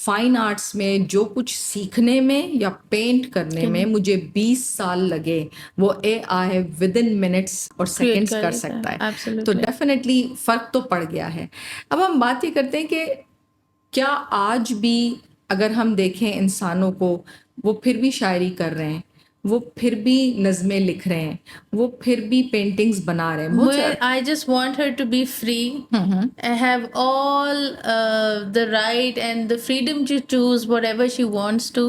Fine arts میں جو کچھ سیکھنے میں یا پینٹ کرنے میں مجھے 20 سال لگے وہ اے آئی ود ان منٹس اور سیکنڈس کر سکتا ہے. تو ڈیفینیٹلی فرق تو پڑ گیا ہے. اب ہم بات یہ کرتے ہیں کہ کیا آج بھی اگر ہم دیکھیں انسانوں کو، وہ پھر بھی شاعری کر رہے ہیں، وہ پھر بھی نظمیں لکھ رہے ہیں، وہ پھر بھی پینٹنگز بنا رہے ہیں. I just want her to be free and have all the right and the freedom to choose whatever she wants to.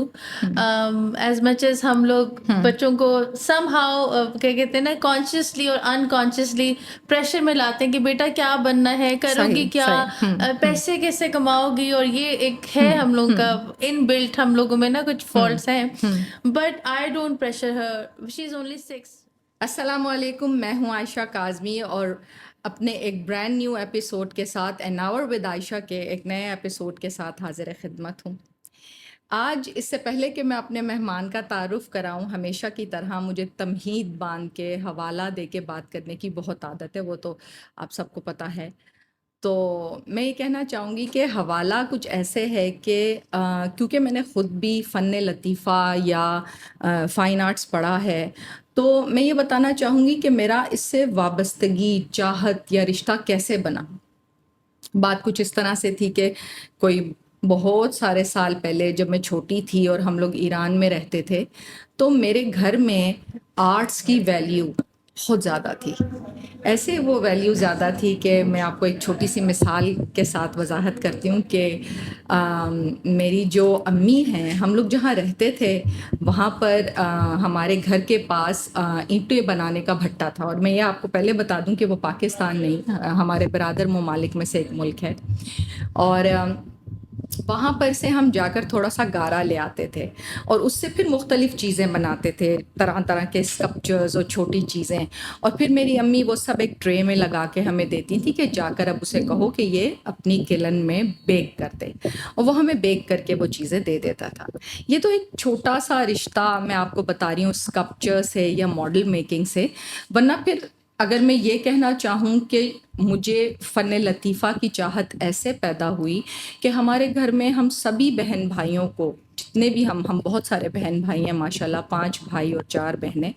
As much as ہم لوگ بچوں کو somehow کیا کہتے ہیں نا consciously اور unconsciously pressure میں لاتے ہیں کہ بیٹا کیا بننا ہے، کرو گی کیا، پیسے کیسے کماؤ گی، اور یہ ایک ہے ہم لوگوں کا ان بلٹ، ہم لوگوں میں نا کچھ فالٹس ہیں. But I don't pressure her. She's only 6. السلام علیکم، میں ہوں عائشہ کاظمی اور اپنے ایک برانڈ نیو ایپیسوڈ کے ساتھ این آور ود عائشہ کے ایک نئے ایپیسوڈ کے ساتھ حاضر خدمت ہوں. آج اس سے پہلے کہ میں اپنے مہمان کا تعارف کراؤں، ہمیشہ کی طرح مجھے تمہید باندھ کے حوالہ دے کے بات کرنے کی بہت عادت ہے، وہ تو آپ سب کو پتہ ہے. تو میں یہ کہنا چاہوں گی کہ حوالہ کچھ ایسے ہے کہ کیونکہ میں نے خود بھی فن لطیفہ یا فائن آرٹس پڑھا ہے، تو میں یہ بتانا چاہوں گی کہ میرا اس سے وابستگی، چاہت یا رشتہ کیسے بنا. بات کچھ اس طرح سے تھی کہ کوئی بہت سارے سال پہلے جب میں چھوٹی تھی اور ہم لوگ ایران میں رہتے تھے، تو میرے گھر میں آرٹس کی ویلیو بہت زیادہ تھی. ایسے وہ ویلیو زیادہ تھی کہ میں آپ کو ایک چھوٹی سی مثال کے ساتھ وضاحت کرتی ہوں کہ میری جو امی ہیں، ہم لوگ جہاں رہتے تھے وہاں پر ہمارے گھر کے پاس اینٹیں بنانے کا بھٹا تھا. اور میں یہ آپ کو پہلے بتا دوں کہ وہ پاکستان نہیں، ہمارے برادر ممالک میں سے ایک ملک ہے. اور وہاں پر سے ہم جا کر تھوڑا سا گارا لے آتے تھے اور اس سے پھر مختلف چیزیں بناتے تھے، طرح طرح کے اسکلپچرز اور چھوٹی چیزیں. اور پھر میری امی وہ سب ایک ٹرے میں لگا کے ہمیں دیتی تھی کہ جا کر اب اسے کہو کہ یہ اپنی کلن میں بیک کر دے، اور وہ ہمیں بیک کر کے وہ چیزیں دے دیتا تھا. یہ تو ایک چھوٹا سا رشتہ میں آپ کو بتا رہی ہوں اسکلپچر سے یا ماڈل میکنگ سے. ورنہ پھر اگر میں یہ کہنا چاہوں کہ مجھے فن لطیفہ کی چاہت ایسے پیدا ہوئی کہ ہمارے گھر میں ہم سبھی بہن بھائیوں کو، جتنے بھی ہم بہت سارے بہن بھائی ہیں ماشاءاللہ، 5 بھائی اور 4 بہنیں،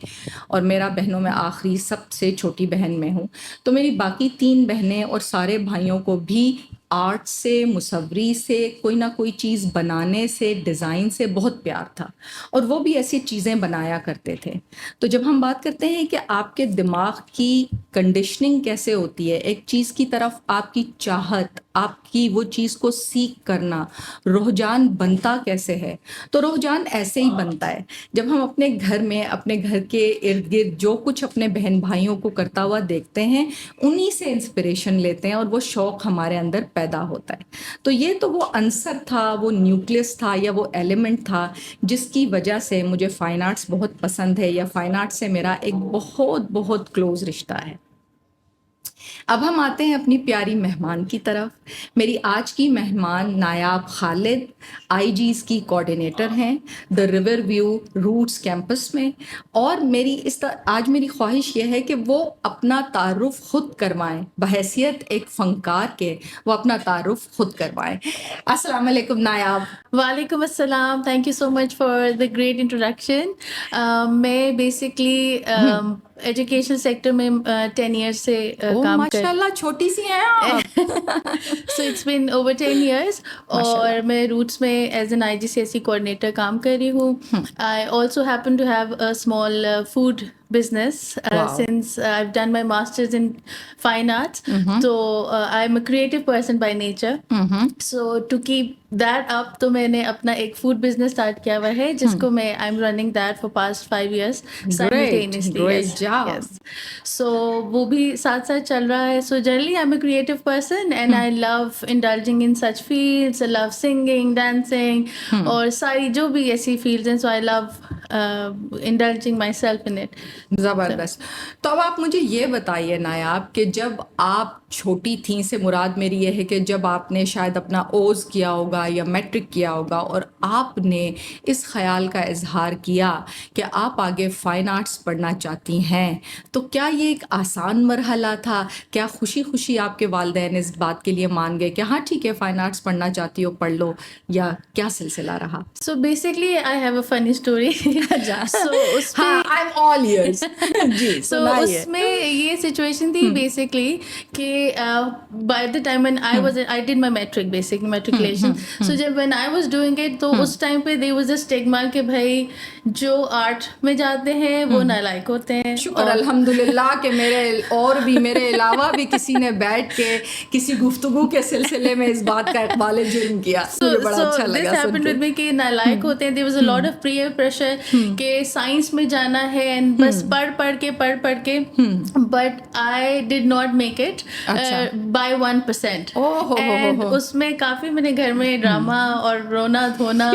اور میرا بہنوں میں آخری سب سے چھوٹی بہن میں ہوں. تو میری باقی 3 بہنیں اور سارے بھائیوں کو بھی آرٹ سے، مصوری سے، کوئی نہ کوئی چیز بنانے سے، ڈیزائن سے بہت پیار تھا، اور وہ بھی ایسی چیزیں بنایا کرتے تھے. تو جب ہم بات کرتے ہیں کہ آپ کے دماغ کی کنڈیشننگ کیسے ہوتی ہے، ایک چیز کی طرف آپ کی چاہت، آپ کی وہ چیز کو سیکھ کرنا، رجحان بنتا کیسے ہے، تو رجحان ایسے ہی بنتا ہے جب ہم اپنے گھر میں، اپنے گھر کے ارد گرد جو کچھ اپنے بہن بھائیوں کو کرتا ہوا دیکھتے ہیں، انہی سے انسپریشن لیتے ہیں اور وہ شوق ہمارے اندر پیدا ہوتا ہے. تو یہ تو وہ عنصر تھا، وہ نیوکلس تھا یا وہ ایلیمنٹ تھا جس کی وجہ سے مجھے فائن آرٹس بہت پسند ہے، یا فائن آرٹس سے میرا ایک بہت بہت کلوز رشتہ ہے. اب ہم آتے ہیں اپنی پیاری مہمان کی طرف. میری آج کی مہمان نایاب خالد آئی جیز کی کوآرڈینیٹر ہیں the river view Roots campus میں. اور آج میری خواہش یہ ہے کہ وہ اپنا تعارف خود کروائیں، بحیثیت ایک فنکار کے وہ اپنا تعارف خود کروائیں. السلام علیکم نایاب. وعلیکم السلام. Thank you so much for the great introduction. میں بیسکلی ایجوکیشن سیکٹر میں 10 ایئرس سے کام ماشاء اللہ چھوٹی سی ہیں آپ. So it's been over 10 years. اور میں روٹس میں ایز این IGCSE کوآرڈینیٹر کام کر رہی ہوں. I also happen to have a small food business since I've done my master's in fine arts. So I'm a creative person by nature. So to keep that up, تو میں نے اپنا ایک food business start کیا ہوا ہے جس کو میں I'm running that for past 5 years simultaneously. Great job. Yes. So وہ بھی ساتھ ساتھ چل رہا ہے. So generally I'm a creative person and I love indulging in such fields. I love singing, dancing اور ساری جو بھی ایسی fields ہیں. So I love indulging myself in it. زبردست. تو اب آپ مجھے یہ بتائیے نایاب کہ جب آپ چھوٹی تھیں سے مراد میری یہ ہے کہ جب آپ نے شاید اپنا اوز کیا ہوگا یا میٹرک کیا ہوگا اور آپ نے اس خیال کا اظہار کیا کہ آپ آگے فائن آرٹس پڑھنا چاہتی ہیں، تو کیا یہ ایک آسان مرحلہ تھا؟ کیا خوشی خوشی آپ کے والدین اس بات کے لیے مان گئے کہ ہاں ٹھیک ہے فائن آرٹس پڑھنا چاہتی ہو پڑھ لو، یا کیا سلسلہ رہا؟ So basically, I have a funny story. So اس ہاں میں I'm all ears. G so اس سنائیے. میں یہ سچویشن تھی بیسکلی کہ by the time when I did my metric basically matriculation. So جب when I was doing it تو اس time پہ there was a stigma کہ بھائی جو آرٹ میں جاتے ہیں وہ نالائق ہوتے ہیں. شکر الحمدللہ کہ میرے علاوہ بھی کسی نے بیٹھ کے کسی گفتگو کے سلسلے میں اس بات کا اقبال جرم کیا. مجھے بڑا اچھا لگا this happened with me کہ نالائق ہوتے ہیں. there was a lot of peer pressure کہ سائنس میں جانا ہے and بس پڑھ کے but I did not make it by 1%. and اس میں کافی میں نے گھر میں ڈرامہ اور رونا دھونا.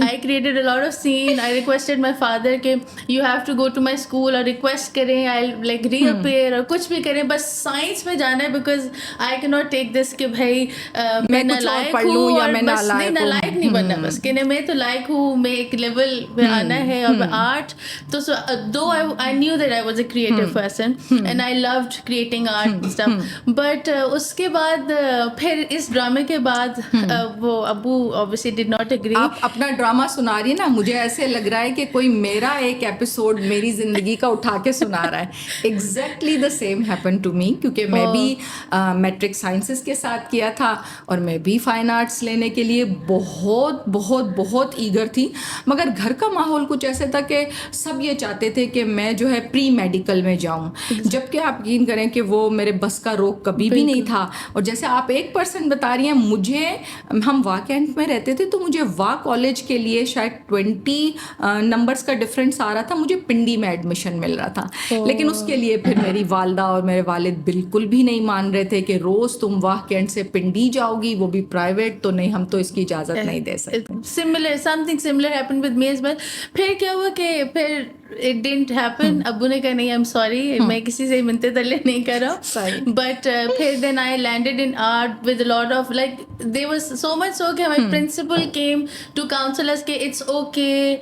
I created a lot of scene. I requested my father کہ you have to go to my school اور request کریں I'll like reappear اور کچھ بھی کریں بس سائنس میں جانا ہے because I cannot take this کہ بھائی میں نالائق ہوں اور بس نہیں نالائق نہیں بننا بس کہ میں تو لائق ہوں میں ایک لیول پہ آنا ہے. اور آرٹ تو though I knew that I was a creative person and I loved creating art and stuff but اس کے بعد پھر اس ڈرامے کے بعد وہ ابو obviously did not agree. آپ اپنا ڈرامہ سنا رہی نا مجھے ایسے لگ رہا ہے کہ کوئی میرا ایک ایپیسوڈ میری زندگی کا اٹھا کے سنا رہا ہے. Exactly the same happen to me کیونکہ میں بھی میٹرک سائنسز کے ساتھ کیا تھا اور میں بھی فائن آرٹس لینے کے لیے بہت بہت بہت ایگر تھی مگر گھر کا ماحول کچھ ایسے تھا کہ سب یہ چاہتے تھے کہ میں جو ہے پری میڈیکل میں جاؤں جبکہ آپ یقین کریں کہ وہ میرے بس کا روک کبھی بھی نہیں تھا. اور جیسے آپ 1% بتا رہی ہیں مجھے ہم وا کینٹ میں رہتے تھے تو مجھے وا کالج کے لیے شاید 20 نمبرس کا ڈفرینس آ رہا تھا مجھے پنڈی میں ایڈمیشن مل رہا تھا لیکن اس کے لیے پھر میری والدہ اور میرے والد بالکل بھی نہیں مان رہے تھے کہ روز تم وا کینٹ سے پنڈی جاؤ گی وہ بھی پرائیویٹ تو نہیں ہم تو اس کی اجازت نہیں دے سکتے. something similar happened with me as well. پھر کیا ہوا کہ پھر it didn't happen. ابو نے کہا نہیں I'm sorry میں کسی سے منتے تلے نہیں کر رہا ہوں but پھر then I landed in art with a lot of like there was so much so کہ my principal came to counsel us کہ it's okay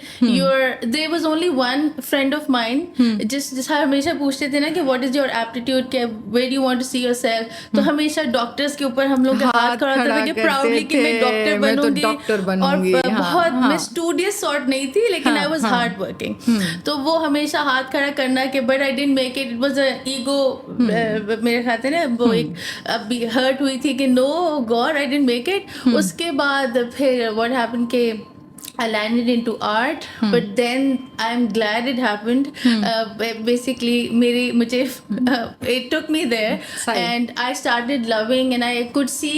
there was only one friend of mine جس ہمیشہ پوچھتے تھے نا کہ what is your aptitude کہ where do you want to see yourself تو ہمیشہ ڈاکٹرس کے اوپر ہم لوگ کا ہاتھ کھڑا ہوتا تھا کہ پراؤڈلی کہ میں ڈاکٹر بنوں گی اور بہت میں اسٹوڈیس سارٹ نہیں تھی لیکن I was hard working. تو وہ ہمیشہ ہاتھ کھڑا کرنا کہ but I didn't make it was a ego میرے خیال سے نا وہ ایک ابھی ہرٹ ہوئی تھی کہ no God I didn't make it. اس کے بعد پھر واٹ ہیپن کہ I landed into art but then I'm glad it happened. Basically mujhe it took me there and I started loving and I could see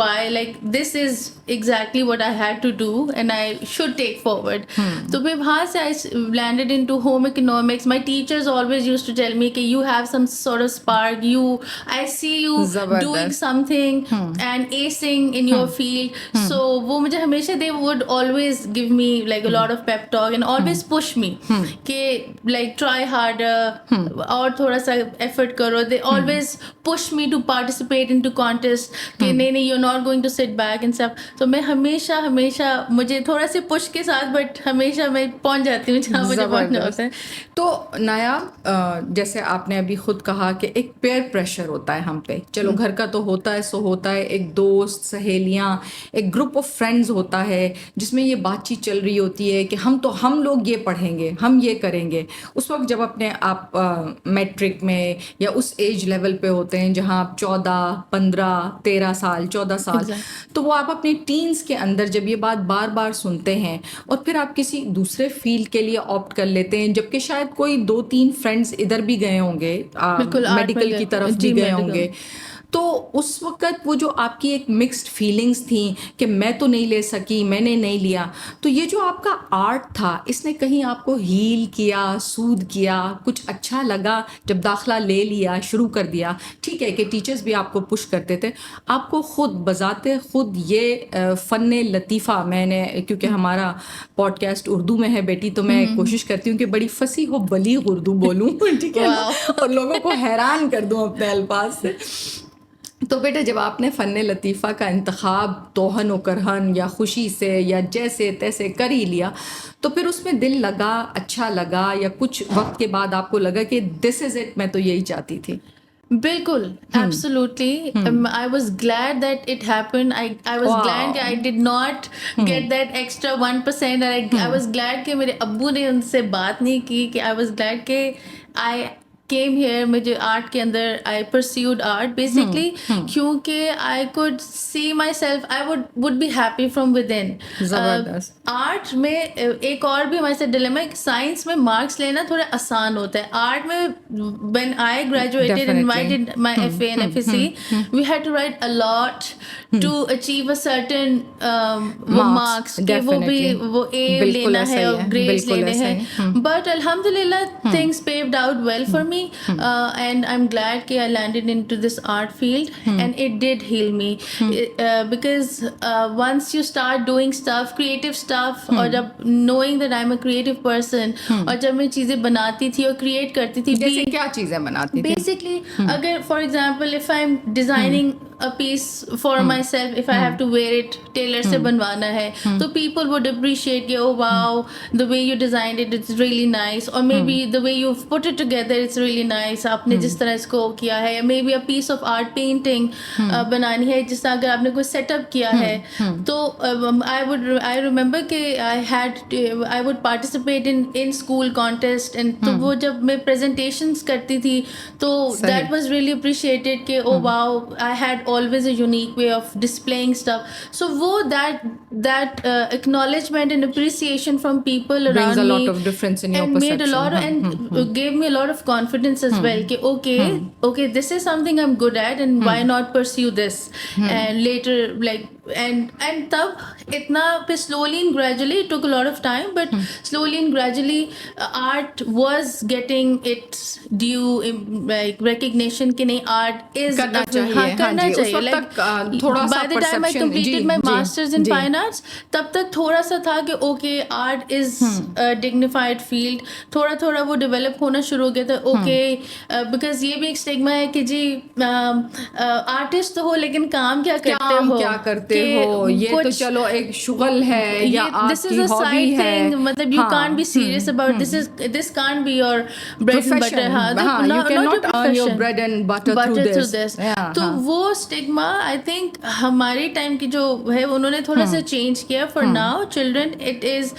why like this is exactly what I had to do and I should take forward. تو پھر وہاں سے I landed into home economics. My teachers always used to tell me کہ you have some sort of spark, I see you doing something and acing in your field. So وہ مجھے ہمیشہ they would always give me like a lot of pep talk and always push me کہ like try harder اور تھوڑا سا effort کرو. They always push me to participate into contest کہ نہیں you're not going to sit back and stuff. تو میں ہمیشہ مجھے تھوڑا سے push کے ساتھ بٹ ہمیشہ میں پہنچ جاتی ہوں جہاں مجھے پہنچنا ہوتا ہے. تو نایاب جیسے آپ نے ابھی خود کہا کہ ایک پیئر پریشر ہوتا ہے ہم پہ, چلو گھر کا تو ہوتا ہے سو ہوتا ہے, ایک دوست سہیلیاں ایک گروپ آف فرینڈز ہوتا ہے جس میں یہ بات چیت چل رہی ہوتی ہے کہ ہم لوگ یہ پڑھیں گے, ہم یہ کریں گے. اس وقت جب اپنے آپ میٹرک میں یا اس ایج لیول پہ ہوتے ہیں جہاں آپ 14, 15, 13 سال 14 سال, تو وہ آپ اپنے ٹینز کے اندر جب یہ بات بار بار سنتے ہیں اور پھر آپ کسی دوسرے فیلڈ کے لیے آپٹ کر لیتے ہیں, جبکہ شاید کوئی 2-3 فرینڈز ادھر بھی گئے ہوں گے, میڈیکل کی طرف بھی گئے ہوں گے, تو اس وقت وہ جو آپ کی ایک مکسڈ فیلنگس تھیں کہ میں تو نہیں لے سکی, میں نے نہیں لیا, تو یہ جو آپ کا آرٹ تھا اس نے کہیں آپ کو ہیل کیا, سود کیا, کچھ اچھا لگا جب داخلہ لے لیا, شروع کر دیا؟ ٹھیک ہے کہ ٹیچرز بھی آپ کو پش کرتے تھے, آپ کو خود بذات خود یہ فن لطیفہ, میں نے کیونکہ ہمارا پوڈ کاسٹ اردو میں ہے بیٹی, تو میں کوشش کرتی ہوں کہ بڑی فصیح و بلیغ اردو بولوں, ٹھیک ہے, اور لوگوں کو حیران کر دوں اپنے الفاظ سے. تو بیٹا جب آپ نے فن لطیفہ کا انتخاب توہن و کرہن یا خوشی سے یا جیسے تیسے کر ہی لیا، تو پھر اس میں دل لگا، اچھا لگا، یا کچھ وقت کے بعد آپ کو لگا کہ دس از اٹ، میں تو یہی چاہتی تھی؟ بالکل absolutely. I was glad that it happened. I was glad that I did not get that extra 1%, and I was glad کہ میرے ابو نے ان سے بات نہیں کی. کہ I was glad کہ I came here. مجھے آرٹ کے اندر I pursued art basically کیونکہ I could see myself. I would be happy from within. زبردست. آرٹ میں ایک اور بھی ہمارے ساتھ ڈیلیما ہے. سائنس میں مارکس لینا تھوڑا آسان ہوتا ہے. آرٹ میں when I graduated and I did my FA and FSC, we had to write a lot to achieve a certain marks کہ وہ بھی وہ A لینا ہے اور grades لینے ہیں. But alhamdulillah things paved out well for me, and I'm glad کہ I landed into this art field, and it did heal me, because once you start doing stuff, creative stuff, اور جب knowing that I'm a creative person, اور جب میں چیزیں بناتی تھی اور کریٹ کرتی تھی. جیسے کیا چیزیں بناتی تھی؟ Basically, اگر for example if I'm designing a piece for myself, if I have to wear it, tailor سے بنوانا ہے, تو people would appreciate کہ oh wow, the way you designed it, it's really nice, or maybe the way you've put it together, it's really nice, آپ نے جس طرح اس کو کیا ہے. maybe a piece of art painting بنانی ہے, جس طرح اگر آپ نے کوئی سیٹ اپ کیا ہے, تو I remember کہ I would participate in school contest, and تو وہ جب میں presentations کرتی تھی تو that was really appreciated کہ oh wow, I had always a unique way of displaying stuff. So wo that acknowledgement and appreciation from people around brings a me lot of difference in your and perception. made a lot of, and gave me a lot of confidence as well کہ okay, this is something I'm good at, and why not pursue this. And later like and tab itna pe slowly and gradually, it took a lot of time, but slowly and gradually art was getting its due like recognition کہ نہیں art is کرنا چاہیے. کرنا چاہیے. like تھوڑا سا by the time I completed my masters in fine arts, تب تک تھوڑا سا تھا کہ okay, art is a dignified field. تھوڑا تھوڑا وہ ڈیولپ ہونا شروع ہو گیا تھا. okay, because یہ بھی ایک اسٹگما ہے کہ جی آرٹسٹ تو ہو لیکن کام کیا کرتے ہو, یہ تو چلو ایک شغل ہے یا this is a side thing, مطلب you can't be serious about this can't be your bread and butter. you cannot earn your bread and butter through this. تو وہ اسٹگما I think ہمارے ٹائم کی جو ہے انہوں نے تھوڑا سا چینج کیا. for now children it is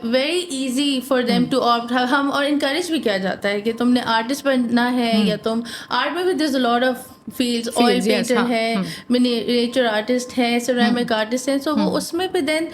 very easy for them to opt. ہم اور انکریج بھی کیا جاتا ہے کہ تم نے آرٹسٹ بننا ہے, یا تم آرٹ میں بھی there's a lot of fields. oil painter ہے, miniature artist ہے, ceramic artist ہے. so وہ اس میں پہ then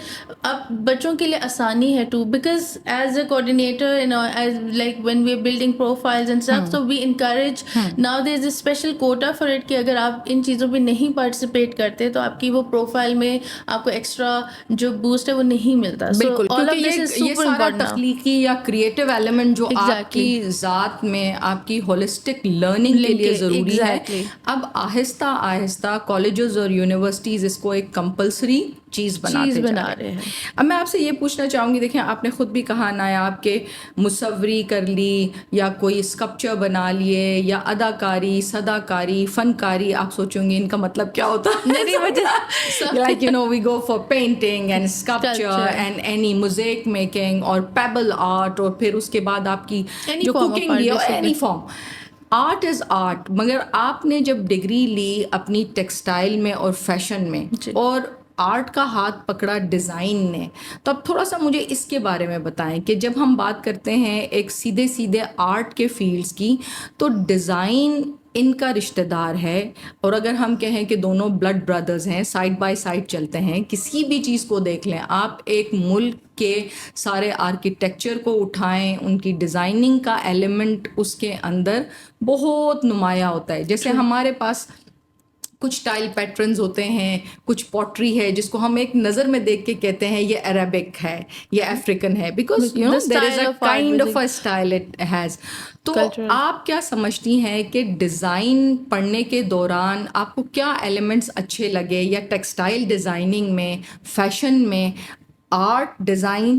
اب بچوں کے لیے آسانی ہے too, because as a coordinator, you know, as like when we're building profiles and stuff, so we encourage now there's a special quota for it کہ اگر آپ ان چیزوں پہ نہیں پارٹیسپیٹ کرتے تو آپ کی وہ پروفائل میں آپ کو ایکسٹرا جو بوسٹ ہے وہ نہیں ملتا. بالکل, کیونکہ یہ سارا تخلیقی یا کریٹو ایلیمنٹ جو آپ کی ذات میں آپ کی ہولسٹک لرننگ کے لیے ضروری ہے, اب آہستہ آہستہ کالجز اور یونیورسٹیز اس کو ایک کمپلسری چیز بنا رہے ہیں. اب میں آپ سے یہ پوچھنا چاہوں گی, دیکھیں آپ نے خود بھی کہا نایاب کہ مصوری کر لی یا کوئی اسکلپچر بنا لیے یا اداکاری, صداکاری, فنکاری, آپ سوچیں گے ان کا مطلب کیا ہوتا ہے. Like you know we go for painting and sculpture and any mosaic making اور پیبل آرٹ, اور پھر اس کے بعد آپ کی جو کوکنگ اور any form. Art is art. مگر آپ نے جب ڈگری لی اپنی ٹیکسٹائل میں اور فیشن میں, اور آرٹ کا ہاتھ پکڑا ڈیزائن نے, تو اب تھوڑا سا مجھے اس کے بارے میں بتائیں کہ جب ہم بات کرتے ہیں ایک سیدھے آرٹ کے فیلڈس کی, تو ڈیزائن ان کا رشتہ دار ہے, اور اگر ہم کہیں کہ دونوں بلڈ بردرز ہیں, سائڈ بائی سائڈ چلتے ہیں. کسی بھی چیز کو دیکھ لیں آپ, ایک ملک کے سارے آرکیٹیکچر کو اٹھائیں, ان کی ڈیزائننگ کا ایلیمنٹ اس کے اندر بہت نمایاں ہوتا ہے. جیسے ہمارے پاس کچھ ٹائل پیٹرنز ہوتے ہیں, کچھ پوٹری ہے جس کو ہم ایک نظر میں دیکھ کے کہتے ہیں یہ عربک ہے, یہ افریقن ہے, because you know there is a kind of a style it has. تو آپ کیا سمجھتی ہیں کہ ڈیزائن پڑھنے کے دوران آپ کو کیا ایلیمنٹس اچھے لگے, یا ٹیکسٹائل ڈیزائننگ میں, فیشن میں, آرٹ ڈیزائن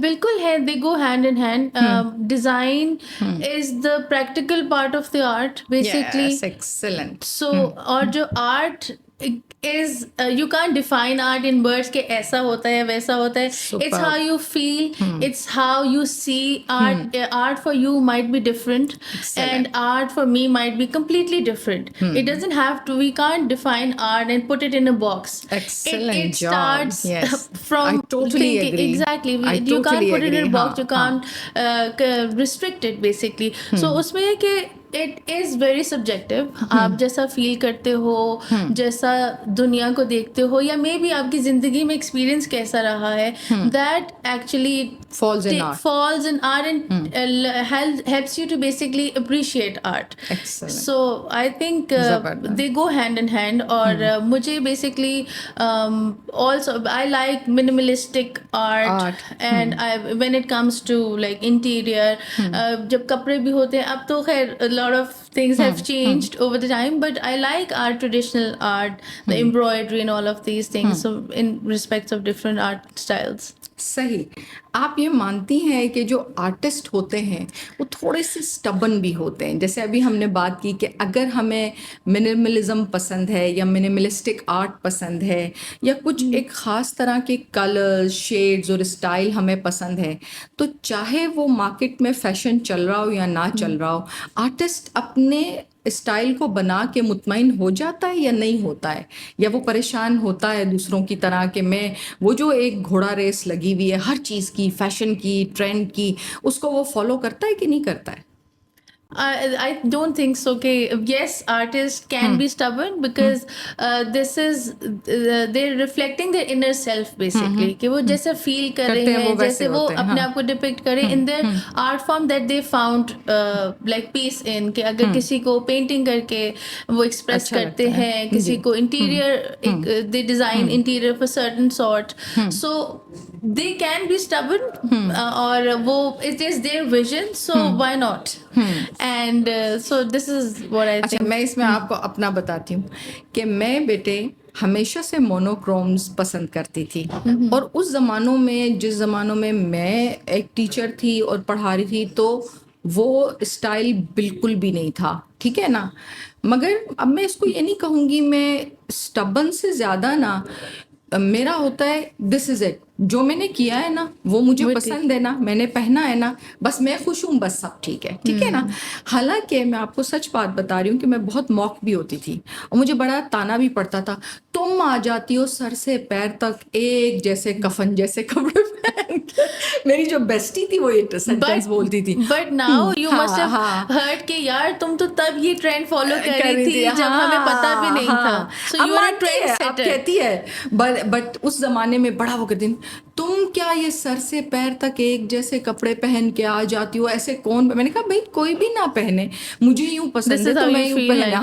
بالکل ہے, they go hand in hand. Design is the practical part of the art basically. Yes, excellent. So اور جو art is you can't define art in words کہ ایسا ہوتا ہے ویسا ہوتا ہے. It's how you feel, it's how you see art. Art for you might be different and art for me might be completely different. It doesn't have to, we can't define art and put it in a box. Excellent It job. starts Yes. from I totally thinking. agree. Exactly. I You can't totally put it in agree. a box, you can't restrict it basically. So اس میں کہ it is very subjective. آپ جیسا فیل کرتے ہو, جیسا دنیا کو دیکھتے ہو, یا مے بی آپ کی زندگی میں ایکسپیرئنس کیسا رہا ہے, that actually Falls in art. falls in art and helps you to basically appreciate art. Excellent. So I think they go hand in hand. اور مجھے basically also I like minimalistic art. And when it comes to like interior, جب کپڑے بھی ہوتے ہیں, اب تو خیر a lot of things have changed over the time, but I like our traditional art, the embroidery and all of these things, so in respects of different art styles. صحیح. آپ یہ مانتی ہیں کہ جو آرٹسٹ ہوتے ہیں وہ تھوڑے سے اسٹبن بھی ہوتے ہیں؟ جیسے ابھی ہم نے بات کی کہ اگر ہمیں منیملزم پسند ہے یا منیملسٹک آرٹ پسند ہے یا کچھ ایک خاص طرح کے کلرز شیڈز اور اسٹائل ہمیں پسند ہے, تو چاہے وہ مارکیٹ میں فیشن چل رہا ہو یا نہ چل رہا ہو, آرٹسٹ اپنے اسٹائل کو بنا کے مطمئن ہو جاتا ہے یا نہیں ہوتا ہے, یا وہ پریشان ہوتا ہے دوسروں کی طرح کہ میں وہ جو ایک گھوڑا ریس لگی ہوئی ہے ہر چیز کی, فیشن کی, ٹرینڈ کی, اس کو وہ فالو کرتا ہے کہ نہیں کرتا ہے؟ I don't think so. Yes, artists can be stubborn because this is they're reflecting their inner self basically. کہ وہ جیسے feel کر رہے ہیں, جیسے وہ اپنے آپ کو depict کریں in their art form that they found like peace in. کہ اگر کسی کو painting کر کے وہ express کرتے ہیں, کسی کو interior they design interior of a certain sort, so they can be stubborn. اور وہ it is their vision, so why not? And so this is what I think. اچھا, میں اس میں آپ کو اپنا بتاتی ہوں کہ میں بیٹے ہمیشہ سے مونوکرومز پسند کرتی تھی, اور اس زمانوں میں جس زمانوں میں میں ایک ٹیچر تھی اور پڑھا رہی تھی تو وہ اسٹائل بالکل بھی نہیں تھا, ٹھیک ہے نا. مگر اب میں اس کو یہ نہیں کہوں گی, میں اسٹبن سے زیادہ نا میرا ہوتا ہے دس از اٹ, جو میں نے کیا ہے نا وہ مجھے پسند ہے نا, میں نے پہنا ہے نا, بس میں خوش ہوں, بس سب ٹھیک ہے, ٹھیک ہے نا. حالانکہ میں آپ کو سچ بات بتا رہی ہوں کہ میں بہت موک بھی ہوتی تھی اور مجھے بڑا تانا بھی پڑتا تھا, تم آ جاتی ہو سر سے پیر تک ایک جیسے کفن جیسے کپڑے پہن کے. میری جو بیسٹی تھی وہ یہ سینٹینس بولتی تھی. But now you must have heard کہ یار تم تو تب یہ ٹرینڈ فالو کر رہی تھی جب ہمیں پتا بھی نہیں تھا. So you are trend setter. کہتی ہے بٹ اس زمانے میں بڑا وہ کرتی, تم کیا یہ سر سے پیر تک ایک جیسے کپڑے پہن کے آ جاتی ہو, ایسے کون. میں نے کہا بھائی کوئی بھی نہ پہنے, مجھے یوں پسند ہے تو میں یوں پہنے.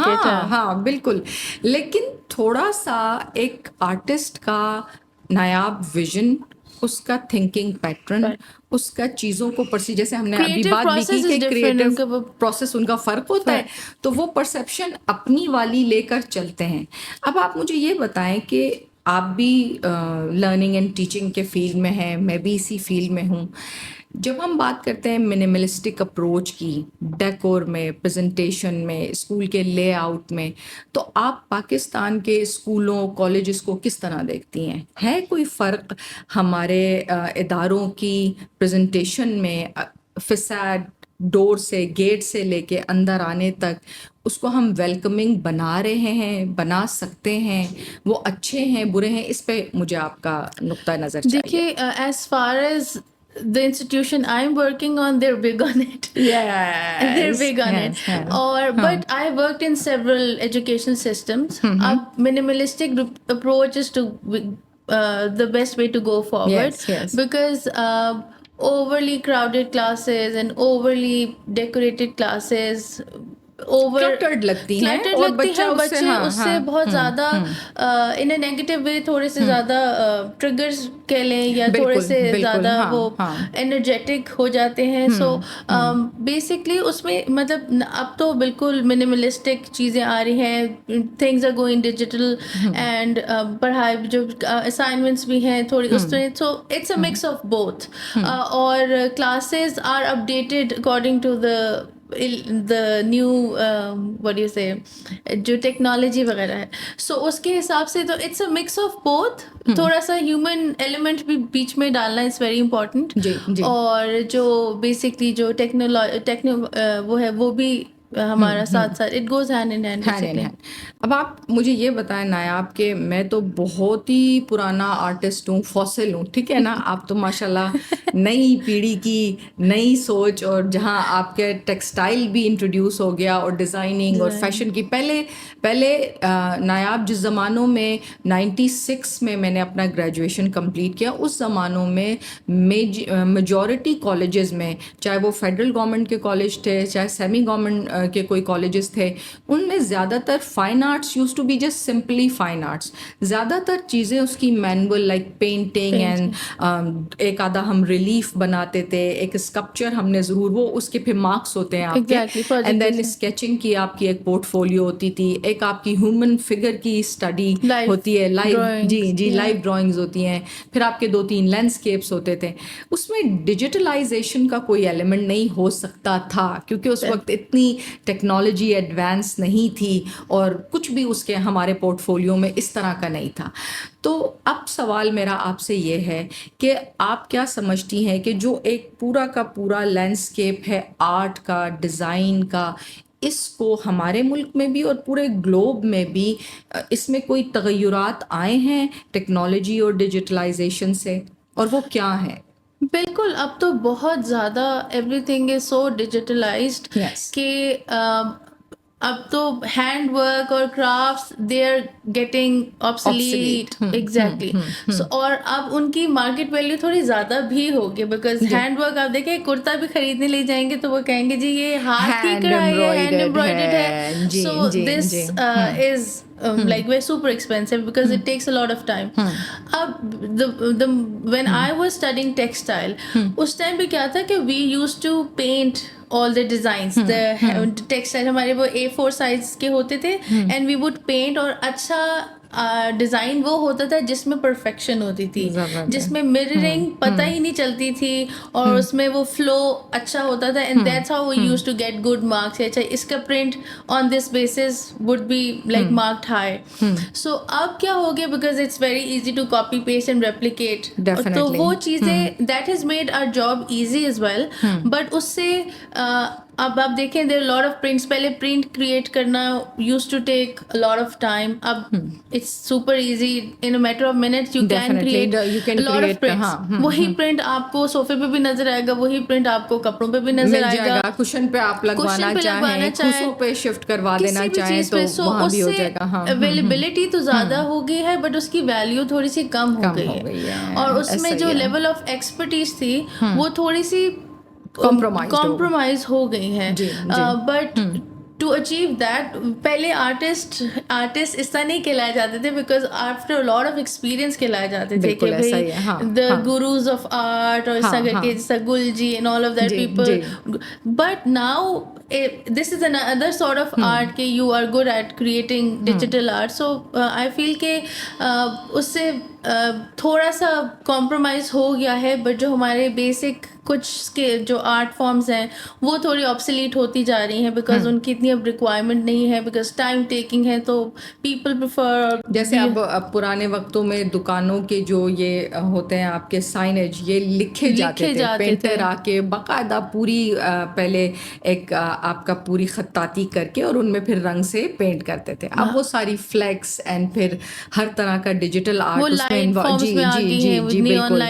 ہاں بالکل. لیکن تھوڑا سا ایک آرٹسٹ کا نایاب ویژن, اس کا تھنکنگ پیٹرن, اس کا چیزوں کو پرسی, جیسے ہم نے ابھی بات بھی کی کہ کریٹو پروسیس ان کا فرق ہوتا ہے, تو وہ پرسیپشن اپنی والی لے کر چلتے ہیں. اب آپ مجھے یہ بتائیں کہ آپ بھی لرننگ اینڈ ٹیچنگ کے فیلڈ میں ہیں, میں بھی اسی فیلڈ میں ہوں. جب ہم بات کرتے ہیں منیملسٹک اپروچ کی ڈیکور میں, پریزنٹیشن میں, اسکول کے لے آؤٹ میں, تو آپ پاکستان کے اسکولوں کالجز کو کس طرح دیکھتی ہیں؟ ہے کوئی فرق ہمارے اداروں کی پریزنٹیشن میں؟ فساد ڈور سے, گیٹ سے لے کے اندر آنے تک اس کو ہم ویلکمنگ بنا رہے ہیں, بنا سکتے ہیں, وہ اچھے ہیں برے ہیں؟ اس پہ مجھے آپ کا نقطہ نظر چاہیے. دیکھیے, as far as the institution I'm working on, they're big on it. Yes. They're big on it. But I worked in several education systems. Minimalistic approach is to the best way to go forward. Yes. Because overly crowded classes and overly decorated classes over cluttered لگتی ہیں cluttered اور لگتی بچہ ہے. اس سے بچے اس سے بہت زیادہ ان اے نیگیٹو وے تھوڑے سے زیادہ ٹریگرز کہہ لیں یا تھوڑے سے زیادہ وہ انرجیٹک ہو جاتے ہیں. سو بیسکلی اس میں مطلب اب تو بالکل منیملسٹک چیزیں آ رہی ہیں, things are going digital and پڑھائی جو اسائنمنٹس بھی ہیں تھوڑی اس میں. So it's a mix of both, اور classes are updated according to the new what do you say جو ٹیکنالوجی وغیرہ ہے. سو اس کے حساب سے تو it's a mix of both. تھوڑا سا ہیومن ایلیمنٹ بھی بیچ میں ڈالنا از ویری امپورٹنٹ, اور جو بیسکلی جو وہ ہے وہ بھی ہمارا ساتھ ساتھ it goes hand in hand basically. اب آپ مجھے یہ بتائیں نایاب کہ میں تو بہت ہی پرانا آرٹسٹ ہوں, فوسل ہوں, ٹھیک ہے نا. آپ تو ماشاء اللہ نئی پیڑھی کی نئی سوچ, اور جہاں آپ کے ٹیکسٹائل بھی انٹروڈیوس ہو گیا اور ڈیزائننگ اور فیشن کی. پہلے نایاب جس زمانوں میں 96 میں نے اپنا گریجویشن کمپلیٹ کیا, اس زمانوں میں میجورٹی کالجز میں, چاہے وہ فیڈرل گورنمنٹ کے کالج تھے چاہے سیمی گورنمنٹ کے کوئی کالجز تھے, ان میں زیادہ تر fine arts used to be just simply fine arts. زیادہ تر چیزیں اس کی مینول لائک پینٹنگ اینڈ ایک آدھا ہم ریلیف بناتے تھے, ایک اسکلپچر ہم نے ضرور, وہ اس کے پھر مارکس ہوتے ہیں آپ کے, اینڈ دین اسکیچنگ کی آپ کی ایک پورٹ فولیو ہوتی تھی, ایک آپ کی ہیومن فگر کی اسٹڈی ہوتی ہے, لائیو لائیو ڈرائنگز ہوتی ہیں, پھر آپ کے 2-3 لینڈسکیپس ہوتے تھے. اس میں ڈیجیٹلائزیشن کا کوئی ایلیمنٹ نہیں ہو سکتا تھا کیونکہ اس وقت اتنی ٹیکنالوجی ایڈوانس نہیں تھی اور کچھ بھی اس کے ہمارے پورٹ فولیو میں اس طرح کا نہیں تھا. تو اب سوال میرا آپ سے یہ ہے کہ آپ کیا سمجھتی ہیں کہ جو ایک پورا کا پورا لینڈسکیپ ہے آرٹ کا, ڈیزائن کا, اس کو ہمارے ملک میں بھی اور پورے گلوب میں بھی اس میں کوئی تغیرات آئے ہیں ٹیکنالوجی اور ڈیجیٹلائزیشن سے, اور وہ کیا ہیں؟ بالکل, اب تو بہت زیادہ every thing is so digitalized کہ اب تو ہینڈ ورک اور crafts they are getting obsolete. Exactly. اور اب ان کی مارکیٹ ویلیو تھوڑی زیادہ بھی ہوگی بیکاز ہینڈ ورک آپ دیکھیں کرتا بھی خریدنے لے جائیں گے تو وہ کہیں گے جی یہ ہاتھ کی کڑھائی ہے, ہینڈ ایمبرائڈرڈ ہے. سو دس از like we're super expensive because it takes a lot of time. When I was studying textile, اس ٹائم پہ کیا تھا کہ we used to paint all the designs. The textile ہمارے وہ A4 size کے ہوتے تھے and we would paint, اور اچھا ڈیزائن وہ ہوتا تھا جس میں پرفیکشن ہوتی تھی, جس میں مررنگ پتہ ہی نہیں چلتی تھی, اور اس میں وہ فلو اچھا ہوتا تھا, and that's how we used to get good marks. اچھا اس کا print on this basis would be like marked high. So اب کیا ہو گیا because it's very easy to copy paste and replicate, تو وہ چیزیں that has made our job easy as well. But اس سے اب آپ دیکھیں دیر لاٹ آف پرنٹس, پہلے پرنٹ کریٹ کرنا used to take lot of time. اب it's super easy, in a matter of minutes you can create lot of prints. وہی print آپ کو صوفے پہ بھی نظر آئے گا, وہی پرنٹ آپ کو کپڑوں پہ بھی نظر آئے گا, کشن پہ آپ لگوانا چاہیں, خصوصوں پہ شفٹ کروا دینا چاہیں تو وہاں بھی ہو جائے گا. اویلیبلٹی تو زیادہ ہو گئی ہے بٹ اس کی ویلیو تھوڑی سی کم ہو گئی ہے, اور اس میں جو لیول آف ایکسپرٹیز تھی وہ تھوڑی سی کمپرومائز ہو گئی ہے. بٹ ٹو اچیو دیٹ, پہلے آرٹسٹ اس طرح نہیں کہلائے جاتے تھے because after lot of experience کہلائے جاتے تھے کہ بھائی دا گروز آف آرٹ, اور اس طرح کر کے جیسا Gul ji and all of that people. But now this is another sort of art کہ you are good at creating digital art. So I feel کہ اس سے تھوڑا سا کمپرومائز ہو گیا ہے, بٹ جو ہمارے بیسک کچھ کے جو آرٹ فارمز ہیں وہ تھوڑی آبسلیٹ ہوتی جا رہی ہیں بیکاز ان کی اتنی اب ریکوائرمنٹ نہیں ہے, بیکاز ٹائم ٹیکنگ ہے, تو پیپل پریفر. جیسے اب پرانے وقتوں میں دکانوں کے جو یہ ہوتے ہیں آپ کے سائنیج, یہ لکھے جاتے تھے, پینٹر آ کے باقاعدہ پوری پہلے ایک آپ کا پوری خطاطی کر کے اور ان میں پھر رنگ سے پینٹ کرتے تھے. اب وہ ساری فلیکس اینڈ پھر ہر طرح کا ڈیجیٹل آرٹ اس میں بالکل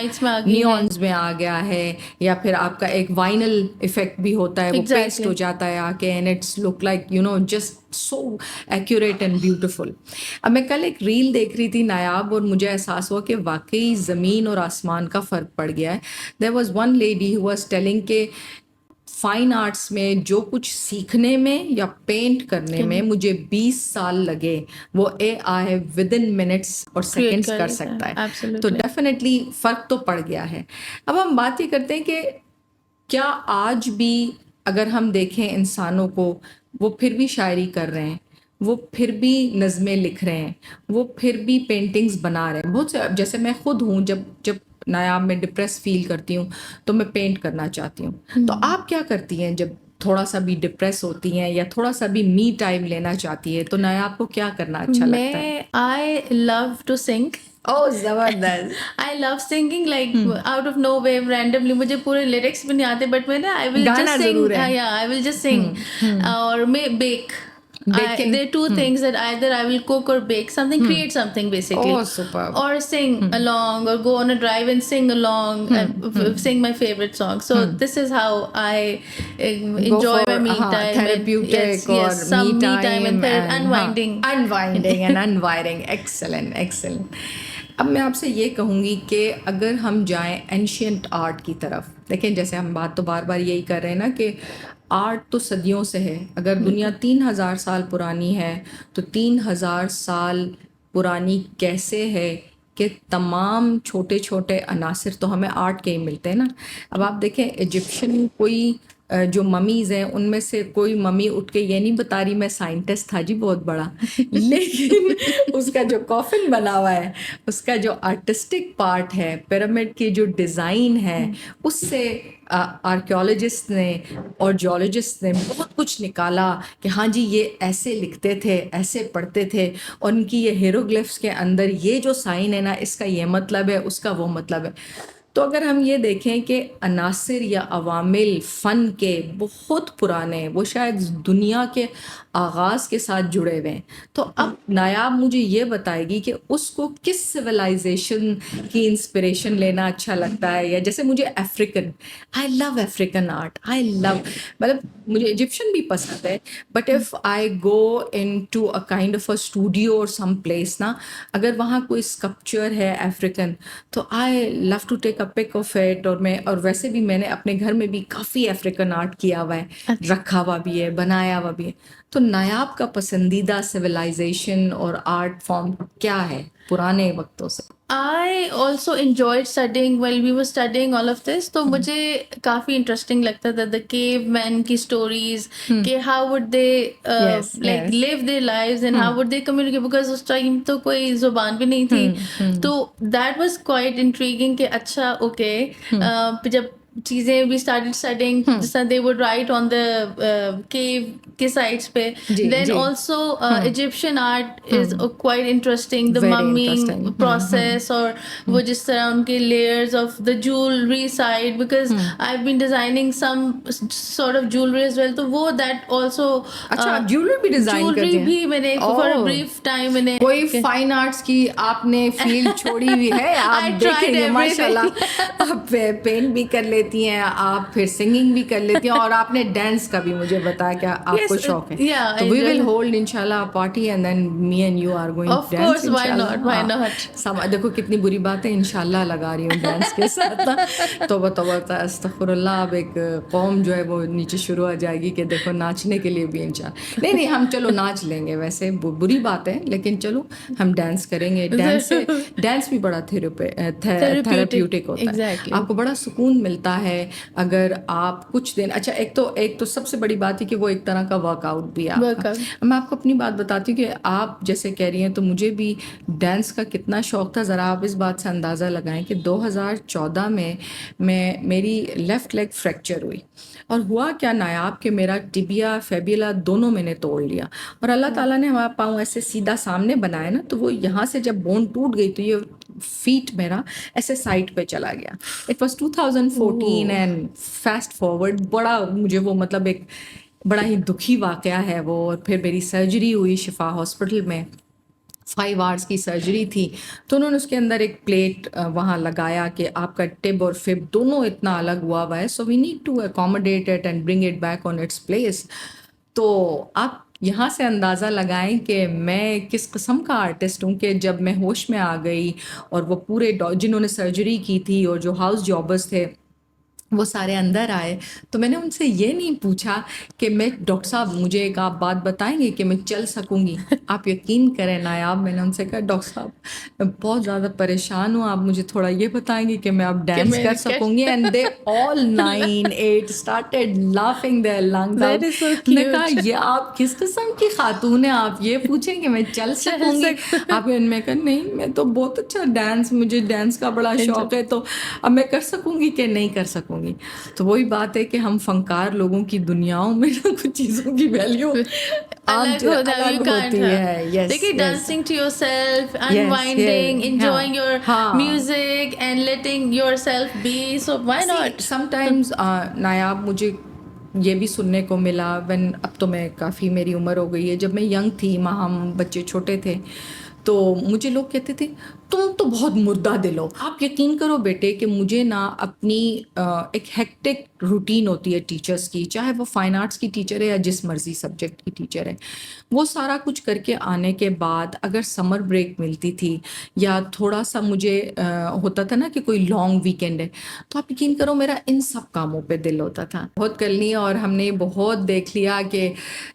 نیونز میں آ گیا ہے, یا پھر آپ کا ایک وائنل ایفیکٹ بھی ہوتا ہے, وہ پیسٹ ہو جاتا ہے آ کے, and it's look like you know just so accurate and beautiful. اب میں کل ایک ریل دیکھ رہی تھی نایاب, اور مجھے احساس ہوا کہ واقعی زمین اور آسمان کا فرق پڑ گیا ہے. There was one lady who was telling کہ فائن آرٹس میں جو کچھ سیکھنے میں یا پینٹ کرنے میں مجھے 20 سال لگے وہ اے آئی ود ان منٹس اور سیکنڈس کر سکتا ہے. تو ڈیفینیٹلی فرق تو پڑ گیا ہے. اب ہم بات یہ کرتے ہیں کہ کیا آج بھی اگر ہم دیکھیں انسانوں کو، وہ پھر بھی شاعری کر رہے ہیں، وہ پھر بھی نظمیں لکھ رہے ہیں، وہ پھر بھی پینٹنگز بنا رہے ہیں. بہت سے جیسے میں خود ہوں، جب نایاب میں ڈپریس فیل کرتی ہوں تو میں پینٹ کرنا چاہتی ہوں. تو آپ کیا کرتی ہیں جب تھوڑا سا بھی ڈپریس ہوتی ہیں یا تھوڑا سا بھی می ٹائم لینا چاہتی ہے تو نایاب کو کیا کرنا اچھا لگتا ہے؟ I love to sing. اوہ زبردست. I love singing like out of nowhere randomly. مجھے پورے lyrics بھی نہیں آتے but میں نا I will گانا just sing. ضرور ہے. Yeah, I will just sing. اور میں bake. There are two things that either I will cook or bake something, create something basically. Oh, superb. Or sing along or go on a drive and sing along, sing my favorite song. So this is how I enjoy my me time. Therapeutic or some me time and unwinding. Unwinding and unwiring. Excellent, excellent. اب میں آپ سے یہ کہوں گی کہ اگر ہم جائیں اینشینٹ آرٹ کی طرف، دیکھیں جیسے ہم بات تو بار بار یہی کر رہے ہیں نا کہ آرٹ تو صدیوں سے ہے. اگر دنیا 3000 سال پرانی ہے تو 3000 سال پرانی کیسے ہے کہ تمام چھوٹے چھوٹے عناصر تو ہمیں آرٹ کے ہی ملتے ہیں نا. اب آپ دیکھیں ایجپشن کوئی جو ممیز ہیں ان میں سے کوئی ممی اٹھ کے یہ نہیں بتا رہی میں سائنٹسٹ تھا جی بہت بڑا، لیکن اس کا جو کافن بنا ہوا ہے، اس کا جو آرٹسٹک پارٹ ہے، پیرامڈ کی جو ڈیزائن ہے، اس سے آرکیولوجسٹ نے اور جیولوجسٹ نے بہت کچھ نکالا کہ ہاں جی یہ ایسے لکھتے تھے، ایسے پڑھتے تھے، اور ان کی یہ ہیروگلفس کے اندر یہ جو سائن ہے نا اس کا یہ مطلب ہے، اس کا وہ مطلب ہے. تو اگر ہم یہ دیکھیں کہ عناصر یا عوامل فن کے بہت پرانے، وہ شاید دنیا کے آغاز کے ساتھ جڑے ہوئے ہیں. تو اب نایاب مجھے یہ بتائے گی کہ اس کو کس سویلائزیشن کی انسپریشن لینا اچھا لگتا ہے. یا جیسے مجھے African, I love African art, I love, مطلب مجھے ایجپشن بھی پسند ہے، but if I go into a kind of a studio اور سم پلیس نا، اگر وہاں کوئی اسکلپچر ہے افریقن تو I love to take a pic of it. اور ویسے بھی میں نے اپنے گھر میں بھی کافی افریقن آرٹ کیا ہوا ہے، رکھا ہوا بھی ہے، بنایا ہوا بھی ہے. تو نایاب کا پسندیدہ سویلائزیشن اور آرٹ فارم کیا ہے پرانے وقتوں سے؟ I also enjoyed studying while we were studying all of this. تو مجھے کافی انٹرسٹنگ لگتا تھا the cavemen کی stories کہ how would they like live their lives and how would they communicate, because اس ٹائم تو کوئی زبان بھی نہیں تھی. تو that was quite intriguing کہ اچھا okay جب چیزیں we started studying they would write on the cave کے sites پہ. Then also Egyptian art is quite interesting, the mumming process اور وہ جس طرح ان کے layers of the jewelry side, because I've been designing some sort of jewelry as well. تو وہ that also اچھا جیولری بھی ڈیزائن کرتے ہیں؟ جیولری بھی میں نے for a brief time میں نے کوئی فائن آرٹس کی آپ نے فیلڈ چھوڑی ہوئی ہے؟ آپ دیکھیں گے ماشاء اللہ آپ پینٹ بھی کر لیتی ہیں، آپ پھر سنگنگ بھی کر لیتی ہیں، اور آپ نے ڈانس کا بھی مجھے بتایا کہ آپ کو شوق ہے. تو وی ول ہولڈ انشاءاللہ party and then me and you are going to dance. why not. دیکھو کتنی بری بات ہے، انشاءاللہ لگا رہی ہوں ڈانس کے ساتھ. توبہ توبہ استغفر اللہ. اب ایک قوم جو ہے وہ نیچے شروع آ جائے گی کہ دیکھو ناچنے کے لیے بھی انشاءاللہ نہیں ہم چلو ناچ لیں گے، ویسے بری بات ہے لیکن چلو ہم ڈانس کریں گے. ڈانس بھی بڑا تھراپیوٹک ہوتا ہے، آپ کو بڑا سکون ملتا ہے اگر آپ کچھ دن. اچھا ایک تو سب سے بڑی بات ہے کہ وہ ایک طرح کا ورک آؤٹ بھی ہے. میں آپ کو اپنی بات بتاتی ہوں کہ آپ جیسے کہہ رہی ہیں تو مجھے بھی ڈانس کا کتنا شوق تھا. ذرا آپ اس بات سے اندازہ لگائیں کہ 2014 میں میری لیفٹ لیگ فریکچر ہوئی، اور ہوا کیا نایاب کہ میرا ٹبیا فیبیلا دونوں میں نے توڑ لیا. اور اللہ تعالیٰ نے ہمارا پاؤں ایسے سیدھا سامنے بنایا نا، تو وہ یہاں سے جب بون ٹوٹ گئی تو یہ فیٹ میرا ایسے سائڈ پہ چلا گیا. It was 2014 and fast forward بڑا مجھے وہ مطلب ایک بڑا ہی دکھی واقعہ ہے وہ. اور پھر میری سرجری ہوئی شفا ہاسپٹل میں، 5 آورس کی سرجری تھی. تو انہوں نے اس کے اندر ایک پلیٹ وہاں لگایا کہ آپ کا ٹب اور فب دونوں اتنا الگ ہوا ہوا ہے، so we need to accommodate it and bring it back on its place. تو آپ یہاں سے اندازہ لگائیں کہ میں کس قسم کا آرٹسٹ ہوں کہ جب میں ہوش میں آ گئی اور وہ پورے جنہوں نے سرجری کی تھی اور جو ہاؤس جابرز تھے وہ سارے اندر آئے تو میں نے ان سے یہ نہیں پوچھا کہ میں ڈاکٹر صاحب مجھے ایک آپ بات بتائیں گے کہ میں چل سکوں گی. آپ یقین کریں نایاب, میں نے ان سے کہا ڈاکٹر صاحب میں بہت زیادہ پریشان ہوں, آپ مجھے تھوڑا یہ بتائیں گے کہ میں اب ڈانس کر سکوں گی. And they all 9-8 started laughing their lungs That out. is so نے کہا cute. یہ آپ کس قسم کی خاتون ہیں, آپ یہ پوچھیں کہ میں چل سکوں گی. آپ میں کہا نہیں میں تو بہت اچھا ڈانس, مجھے ڈانس کا بڑا شوق ہے, تو اب میں کر سکوں گی کہ نہیں کر سکوں گی. تو وہی بات ہے کہ ہم فنکار لوگوں کی دنیاؤں میں نا کچھ چیزوں کی ویلیو الگ ہوتی ہے. یس دیکھیے dancing to yourself, yes, unwinding, enjoying your ہاں. Music and letting yourself be, so why not. Sometimes Nayab مجھے یہ بھی سننے کو ملا وین, اب تو میں کافی میری عمر ہو گئی ہے, جب میں ینگ تھی ہم بچے چھوٹے تھے تو مجھے لوگ کہتے تھے تم تو بہت مردہ دل ہو. آپ یقین کرو بیٹے کہ مجھے نا اپنی ایک ہیکٹک روٹین ہوتی ہے ٹیچرس کی, چاہے وہ فائن آرٹس کی ٹیچر ہے یا جس مرضی سبجیکٹ کی ٹیچر ہے, وہ سارا کچھ کر کے آنے کے بعد اگر سمر بریک ملتی تھی یا تھوڑا سا مجھے ہوتا تھا نا کہ کوئی لانگ ویکینڈ ہے, تو آپ یقین کرو میرا ان سب کاموں پہ دل ہوتا تھا. بہت کر لی اور ہم نے بہت دیکھ لیا کہ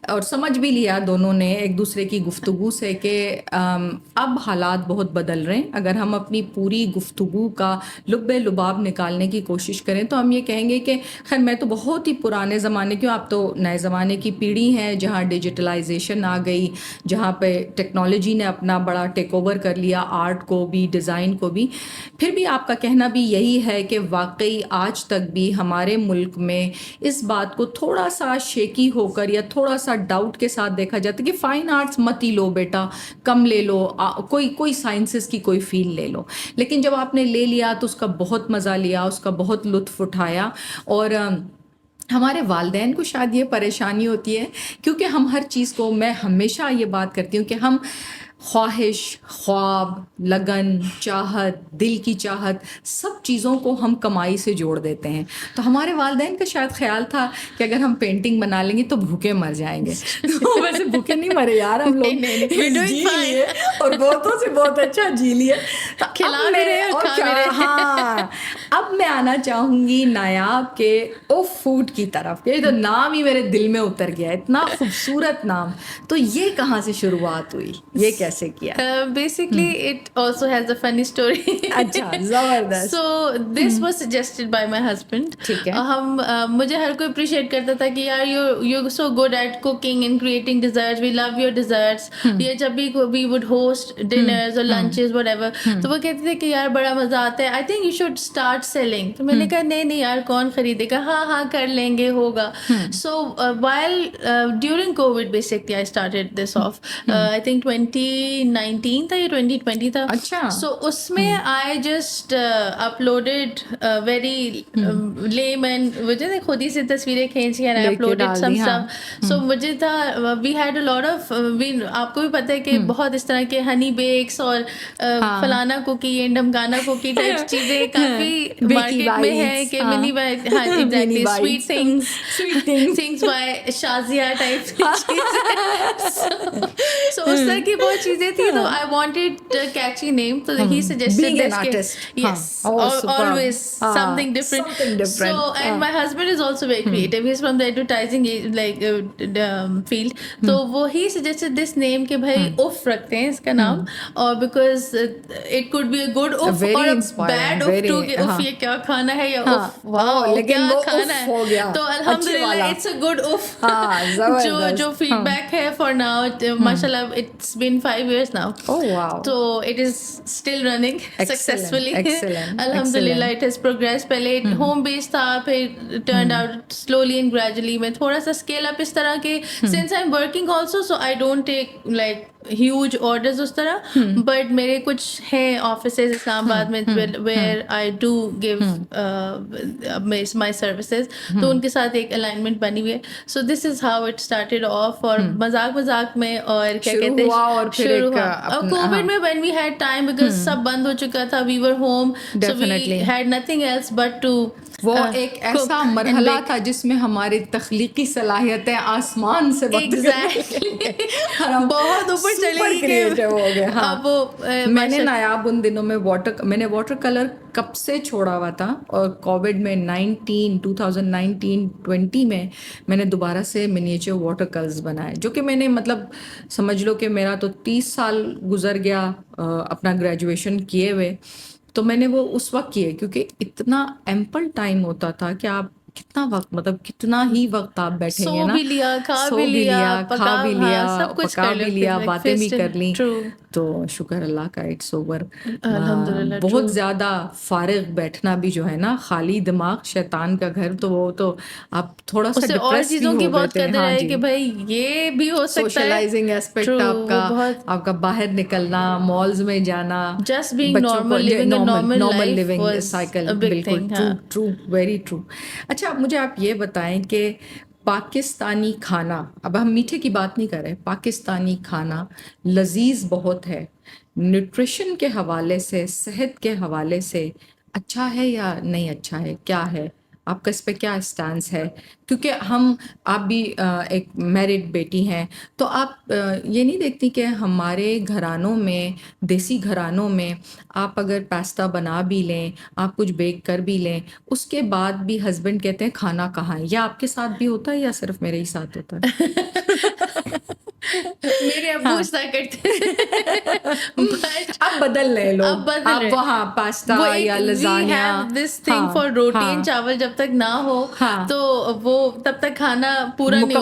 اور سمجھ بھی لیا دونوں نے ایک دوسرے کی گفتگو سے کہ اب حالات بہت بدل رہے ہیں. اگر ہم اپنی پوری گفتگو کا لب لباب نکالنے کی کوشش کریں تو ہم یہ کہیں گے کہ خیر میں تو بہت ہی پرانے زمانے کی ہوں, آپ تو نئے زمانے کی پیڑھی ہیں جہاں ڈیجیٹلائزیشن آ گئی, جہاں پہ ٹیکنالوجی نے اپنا بڑا ٹیک اوور کر لیا, آرٹ کو بھی ڈیزائن کو بھی. پھر بھی آپ کا کہنا بھی یہی ہے کہ واقعی آج تک بھی ہمارے ملک میں اس بات کو تھوڑا سا شیکی ہو کر یا تھوڑا سا ڈاؤٹ کے ساتھ دیکھا جاتا ہے کہ فائن آرٹس مت ہی لو بیٹا, کم لے لو, کوئی سائنسز کی کوئی فیلڈ لے لو. لیکن جب آپ نے لے لیا تو اس کا بہت مزہ لیا, اس کا بہت لطف اٹھایا. اور ہمارے والدین کو شاید یہ پریشانی ہوتی ہے کیونکہ ہم ہر چیز کو, میں ہمیشہ یہ بات کرتی ہوں کہ ہم خواہش, خواب, لگن, چاہت, دل کی چاہت, سب چیزوں کو ہم کمائی سے جوڑ دیتے ہیں. تو ہمارے والدین کا شاید خیال تھا کہ اگر ہم پینٹنگ بنا لیں گے تو بھوکے مر جائیں گے. ویسے بھوکے نہیں مرے یار ہم لوگ, جی لیے اور بہتوں سے بہت اچھا جی لیے. کھلا بھی رہے اور کھا بھی رہے. ہاں اب میں آنا چاہوں گی نایاب کے او فوڈ کی طرف. یہ تو نام ہی میرے دل میں اتر گیا, اتنا خوبصورت نام. تو یہ کہاں سے شروعات ہوئی, یہ کیسے کیا؟ Basically it also has a funny story. اچھا زبردست. So this was suggested by my husband. ٹھیک ہے. مجھے ہر کوئی اپریشیٹ کرتا تھا کہ یار you're so good at cooking and creating desserts, we love your desserts. یہ جب بھی we would host dinners or lunches whatever, تو وہ کہتے تھے کہ یار بڑا مزہ آتا ہے, I think you should start selling. تو میں نے کہا نہیں یار کون خریدے گا, ہاں کر لیں گے, ہوگا. So while during COVID basically I started this off. I think 2019 تھا یا 2020 تھا. اچھا. سو اس میں I just uploaded very lame and مجھے خود ہی سے تصویریں کھینچی and I uploaded some stuff. So مجھے تھا we had a lot of آپ کو بھی پتہ ہے کہ بہت اس طرح کے ہنی بیکس اور فلانا کوکی اینڈ ڈمکانا کوکی ٹائپ چیزیں کافی مارکیٹ میں ہے کہ منی بائی, ہاں exactly, sweet things by Shazia type چیزیں. سو اس طرح کی بہت چیزیں تھی. تو I wanted a catchy name, so he suggested this. Yes, always something different. So and my husband is also very creative. He's from the advertising like field. تو وہ he suggested this name کہ بھائی if رکھتے ہیں اس کا نام, اور because it could be a good uff or a bad uff too کہ اف یہ کیا کھانا ہے یا اف واو کیا کھانا ہے. تو الحمدللہ it's a good uff. جو فیڈ بیک ہے for now, mashallah it's been 5 years now. Oh wow. So it is still running successfully. Excellent. Alhamdulillah it has progressed. پہلے home based تھا, پھر turned out slowly and gradually میں تھوڑا سا scale up اس طرح کے, since I'm working also so I don't take like huge orders اس طرح, but میرے کچھ ہیں آفیسز اسلام آباد میں where I do give my services, تو ان کے ساتھ ایک alignment بنی ہوئی ہے. So this is how it started off. اور مذاق میں اور کیا کہتے ہیں شروع ہوا. اور کووڈ میں when we had time because سب بند ہو چکا تھا, we were home, so we had nothing else but to وہ ایک ایسا مرحلہ تھا جس میں ہماری تخلیقی صلاحیتیں آسمان سے بہت اوپر چلی کریٹو ہو گئے. ہاں اب وہ میں نے نایاب ان دنوں میں میں نے واٹر کلر کب سے چھوڑا ہوا تھا, اور کووڈ میں 2019-20 میں نے دوبارہ سے منیچر واٹر کلرز بنائے, جو کہ میں نے مطلب سمجھ لو کہ میرا تو 30 سال گزر گیا اپنا گریجویشن کیے ہوئے. تو میں نے وہ اس وقت کیے کیونکہ اتنا ایمپل ٹائم ہوتا تھا کہ آپ کتنا وقت, مطلب کتنا ہی وقت آپ بیٹھیں گے نا, سو بھی لیا, کھا سو بھی لیا, کھا بھی لیا, سب کچھ پکا بھی لیا, باتیں بھی کر لیں. ٹرو, تو شکر اللہ کا اٹس اوور. الحمدللہ. بہت زیادہ فارغ بیٹھنا بھی جو ہے نا, خالی دماغ شیطان کا گھر, تو وہ تو آپ تھوڑا سا اور ڈپریس بھی چیزوں کی ہو بہت گئے تھے. قدر ہاں ہے جی, کہ بھائی یہ بھی ہو سکتا ہے. سوشلائزنگ ایسپیکٹ آپ کا باہر نکلنا, مالز میں جانا, جسٹ بینگ بچوں کو normal, living a normal life living was cycle. A big بالکل تھنگ. True, very true. اچھا مجھے آپ یہ بتائیں کہ پاکستانی کھانا, اب ہم میٹھے کی بات نہیں کر رہے, پاکستانی کھانا لذیذ بہت ہے, نیوٹریشن کے حوالے سے, صحت کے حوالے سے اچھا ہے یا نہیں اچھا ہے, کیا ہے آپ کا اس پہ کیا اسٹانس ہے؟ کیونکہ آپ بھی ایک میرڈ بیٹی ہیں, تو آپ یہ نہیں دیکھتی کہ ہمارے گھرانوں میں, دیسی گھرانوں میں, آپ اگر پاستا بنا بھی لیں, آپ کچھ بیک کر بھی لیں, اس کے بعد بھی ہسبینڈ کہتے ہیں کھانا کہاں ہے. یا آپ کے ساتھ بھی ہوتا ہے یا صرف میرے ہی ساتھ ہوتا ہے؟ میرے ابو اس طرح کرتے اب بدل لے لو, اب وہاں پاستا یا لزانیا. دس تھنگ فار روٹی اینڈ چاول جب تک نہ ہو تو وہ تب تک کھانا پورا نہیں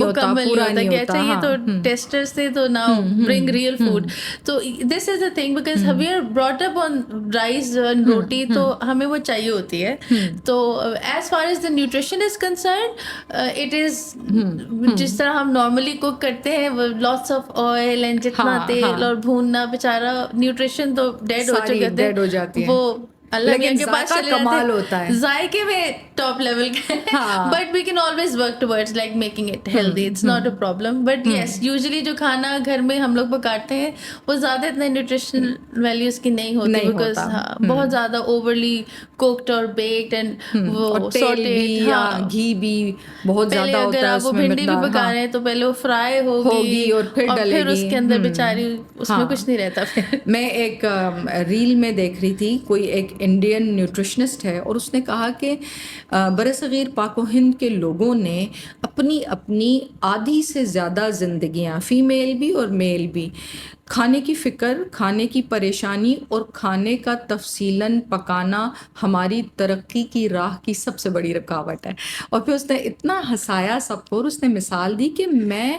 ہوتا, مکمل نہیں ہوتا. کہ اچھا یہ تو ٹیسٹرز تھے تو ناؤ برنگ ریئل فوڈ. تو this is a thing because we are brought up on rice and roti, تو ہمیں وہ چاہیے ہوتی ہے. تو as far as the nutrition is concerned, it is جس طرح ہم نارملی کوک کرتے ہیں, لاٹس آف آئل اینڈ جتنا تیل اور بھوننا, بیچارہ نیوٹریشن تو ڈیڈ ہو چکے تھے. وہ اللہ میاں کے پاس چلے کمال ہوتا ہے, ذائقے میں ٹاپ لیول کے, but we can always work towards like making it healthy, it's not a problem. But yes, usually جو کھانا گھر میں ہم لوگ پکاتے ہیں وہ زیادہ اتنے نیوٹریشنل ویلیوز کی نہیں ہوتی, بیکاز بہت زیادہ اوورلی کوکڈ اور بیکڈ اینڈ وہ سوٹیڈ, گھی بھی بہت زیادہ ہوتا ہے. اگر آپ وہ بھنڈی بھی پکا رہے ہیں تو پہلے وہ فرائی ہوگی اور پھر اس کے اندر بیچاری اس میں کچھ نہیں رہتا. میں ایک ریل میں دیکھ رہی تھی, کوئی ایک انڈین نیوٹریشنسٹ ہے, اور اس نے کہا کہ برصغیر پاک و ہند کے لوگوں نے اپنی اپنی آدھی سے زیادہ زندگیاں, فیمیل بھی اور میل بھی, کھانے کی فکر, کھانے کی پریشانی اور کھانے کا تفصیلاً پکانا ہماری ترقی کی راہ کی سب سے بڑی رکاوٹ ہے. اور پھر اس نے اتنا ہنسایا سب کو, اور اس نے مثال دی کہ میں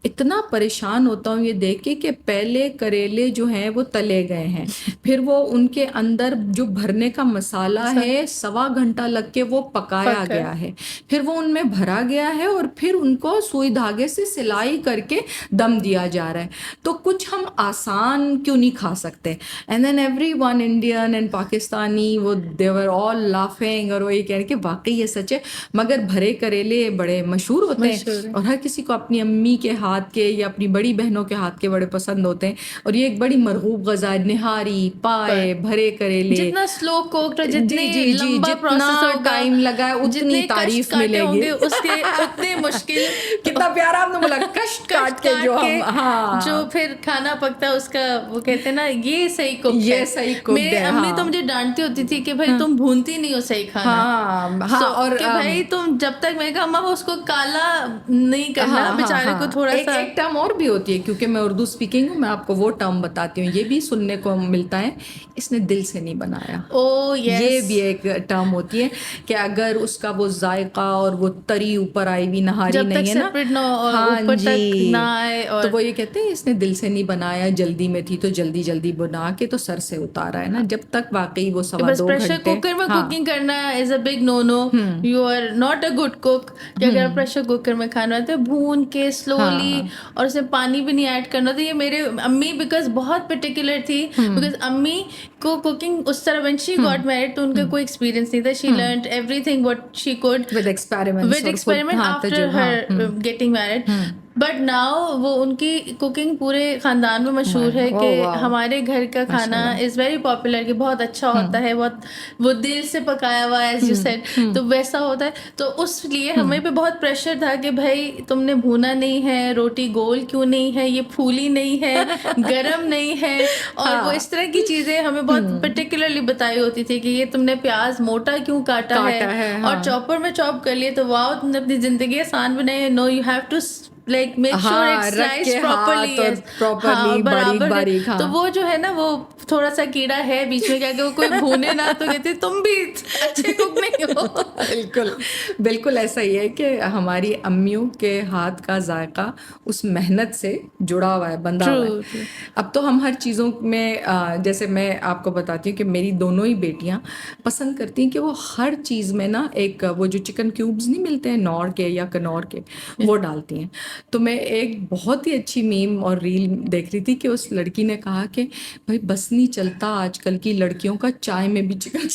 اتنا پریشان ہوتا ہوں یہ دیکھ کے کہ پہلے کریلے جو ہیں وہ تلے گئے ہیں, پھر وہ ان کے اندر جو بھرنے کا مسالہ ہے 1.25 گھنٹہ لگ کے وہ پکایا گیا ہے, پھر وہ ان میں بھرا گیا ہے, اور پھر ان کو سوئی دھاگے سے سلائی کر کے دم دیا جا رہا ہے. تو کچھ ہم آسان کیوں نہیں کھا سکتے؟ And then every one Indian and Pakistani وہ دے ور آل لافنگ, اور وہ یہ کہہ رہے کہ واقعی یہ سچ ہے. مگر بھرے کریلے بڑے مشہور ہوتے ہیں, اور ہر کسی کو اپنی امی کے ہاتھ کے یا اپنی بڑی بہنوں کے ہاتھ کے بڑے پسند ہوتے ہیں, اور یہ ایک بڑی مرغوب غذا ہے. نہاری, پائے, بھرے کریلے, جتنا سلو کوکڈ, جتنے لمبا پروسیس ہوگا, ٹائم لگا ہے اتنی تعریف ملے گی, اس کے اتنے مشکل. کتنا پیارا آپ نے بولا, کشٹ کاٹ کے جو پھر کھانا پکتا ہے اس کا, وہ کہتے ہیں نا یہ صحیح کوک ہے, یہ صحیح کوک ہے. میری امی تو مجھے ڈانٹتی ہوتی تھی کہ بھائی تم بھونتی نہیں ہو صحیح کھانا, اور کہ بھائی تم جب تک, میں کہا ماں اس کو کالا نہیں کرنا, بیچارے کو تھوڑا سا. ایک ٹرم اور بھی ہوتی ہے, کیونکہ میں اردو اسپیکنگ ہوں, میں آپ کو وہ ٹرم بتاتی ہوں, یہ بھی سننے کو ملتا ہے, اس نے دل سے نہیں بنایا. یہ بھی ایک ٹرم ہوتی ہے کہ اگر اس کا وہ ذائقہ اور وہ تری اوپر آئی بھی نہاری نہیں ہے نا, تو وہ یہ کہتے ہیں اس نے دل سے نہیں بنایا, جلدی میں تھی تو جلدی جلدی بنا کے تو سر سے اتارا ہے نا. جب تک واقعی وہ 2.25 گھنٹے. پریشر کوکر میں کوکنگ کرنا is a big no no, you are not a good cook. کہ اگر پریشر کوکر میں کھانا ہے تو بھون کے سلولی, اور اس میں پانی بھی نہیں ایڈ کرنا. تو یہ میرے امی بیکاز بہت پرٹیکولر تھی, بیکاز امی کو کوکنگ اس طرح when she got married تو ان کا کوئی ایکسپیرینس نہیں تھا. she learned everything what she could with experiment after her getting married. But now وہ ان کی کوکنگ پورے خاندان میں مشہور ہے کہ ہمارے گھر کا کھانا از ویری پاپولر، کہ بہت اچھا ہوتا ہے، بہت وہ دل سے پکایا ہوا ایز یو سیڈ، تو ویسا ہوتا ہے. تو اس لیے ہمیں پہ بہت پریشر تھا کہ بھائی تم نے بھونا نہیں ہے، روٹی گول کیوں نہیں ہے، یہ پھولی نہیں ہے، گرم نہیں ہے، اور وہ اس طرح کی چیزیں ہمیں بہت پرٹیکولرلی بتائی ہوتی تھی کہ یہ تم نے پیاز موٹا کیوں کاٹا ہے، اور چاپر میں چاپ کر لیے تو واؤ تم نے اپنی زندگی آسان بنائی. No you have to like make sure it's sliced properly, ہاں برابر ہے. تو وہ جو ہے نا وہ تھوڑا سا کیڑا ہے بیچ میں، کیا کہ وہ کوئی بھونے نہ تو کہتے تم بھی اچھے کوک نہیں ہو. بالکل بالکل ایسا ہی ہے کہ ہماری امیوں کے ہاتھ کا ذائقہ اس محنت سے جڑا ہوا ہے، بندھا ہوا ہے. اب تو ہم ہر چیزوں میں جیسے میں آپ کو بتاتی ہوں کہ میری دونوں ہی بیٹیاں پسند کرتی ہیں کہ وہ ہر چیز میں نا ایک وہ جو چکن کیوبز نہیں ملتے ہیں نور کے یا کنور کے، وہ ڈالتی ہیں. تو میں ایک بہت ہی اچھی میم اور ریل دیکھ رہی تھی کہ اس لڑکی نے کہا کہ بھائی بس نہیں چلتا آج کل کی لڑکیوں کا چائے میں بھی چکن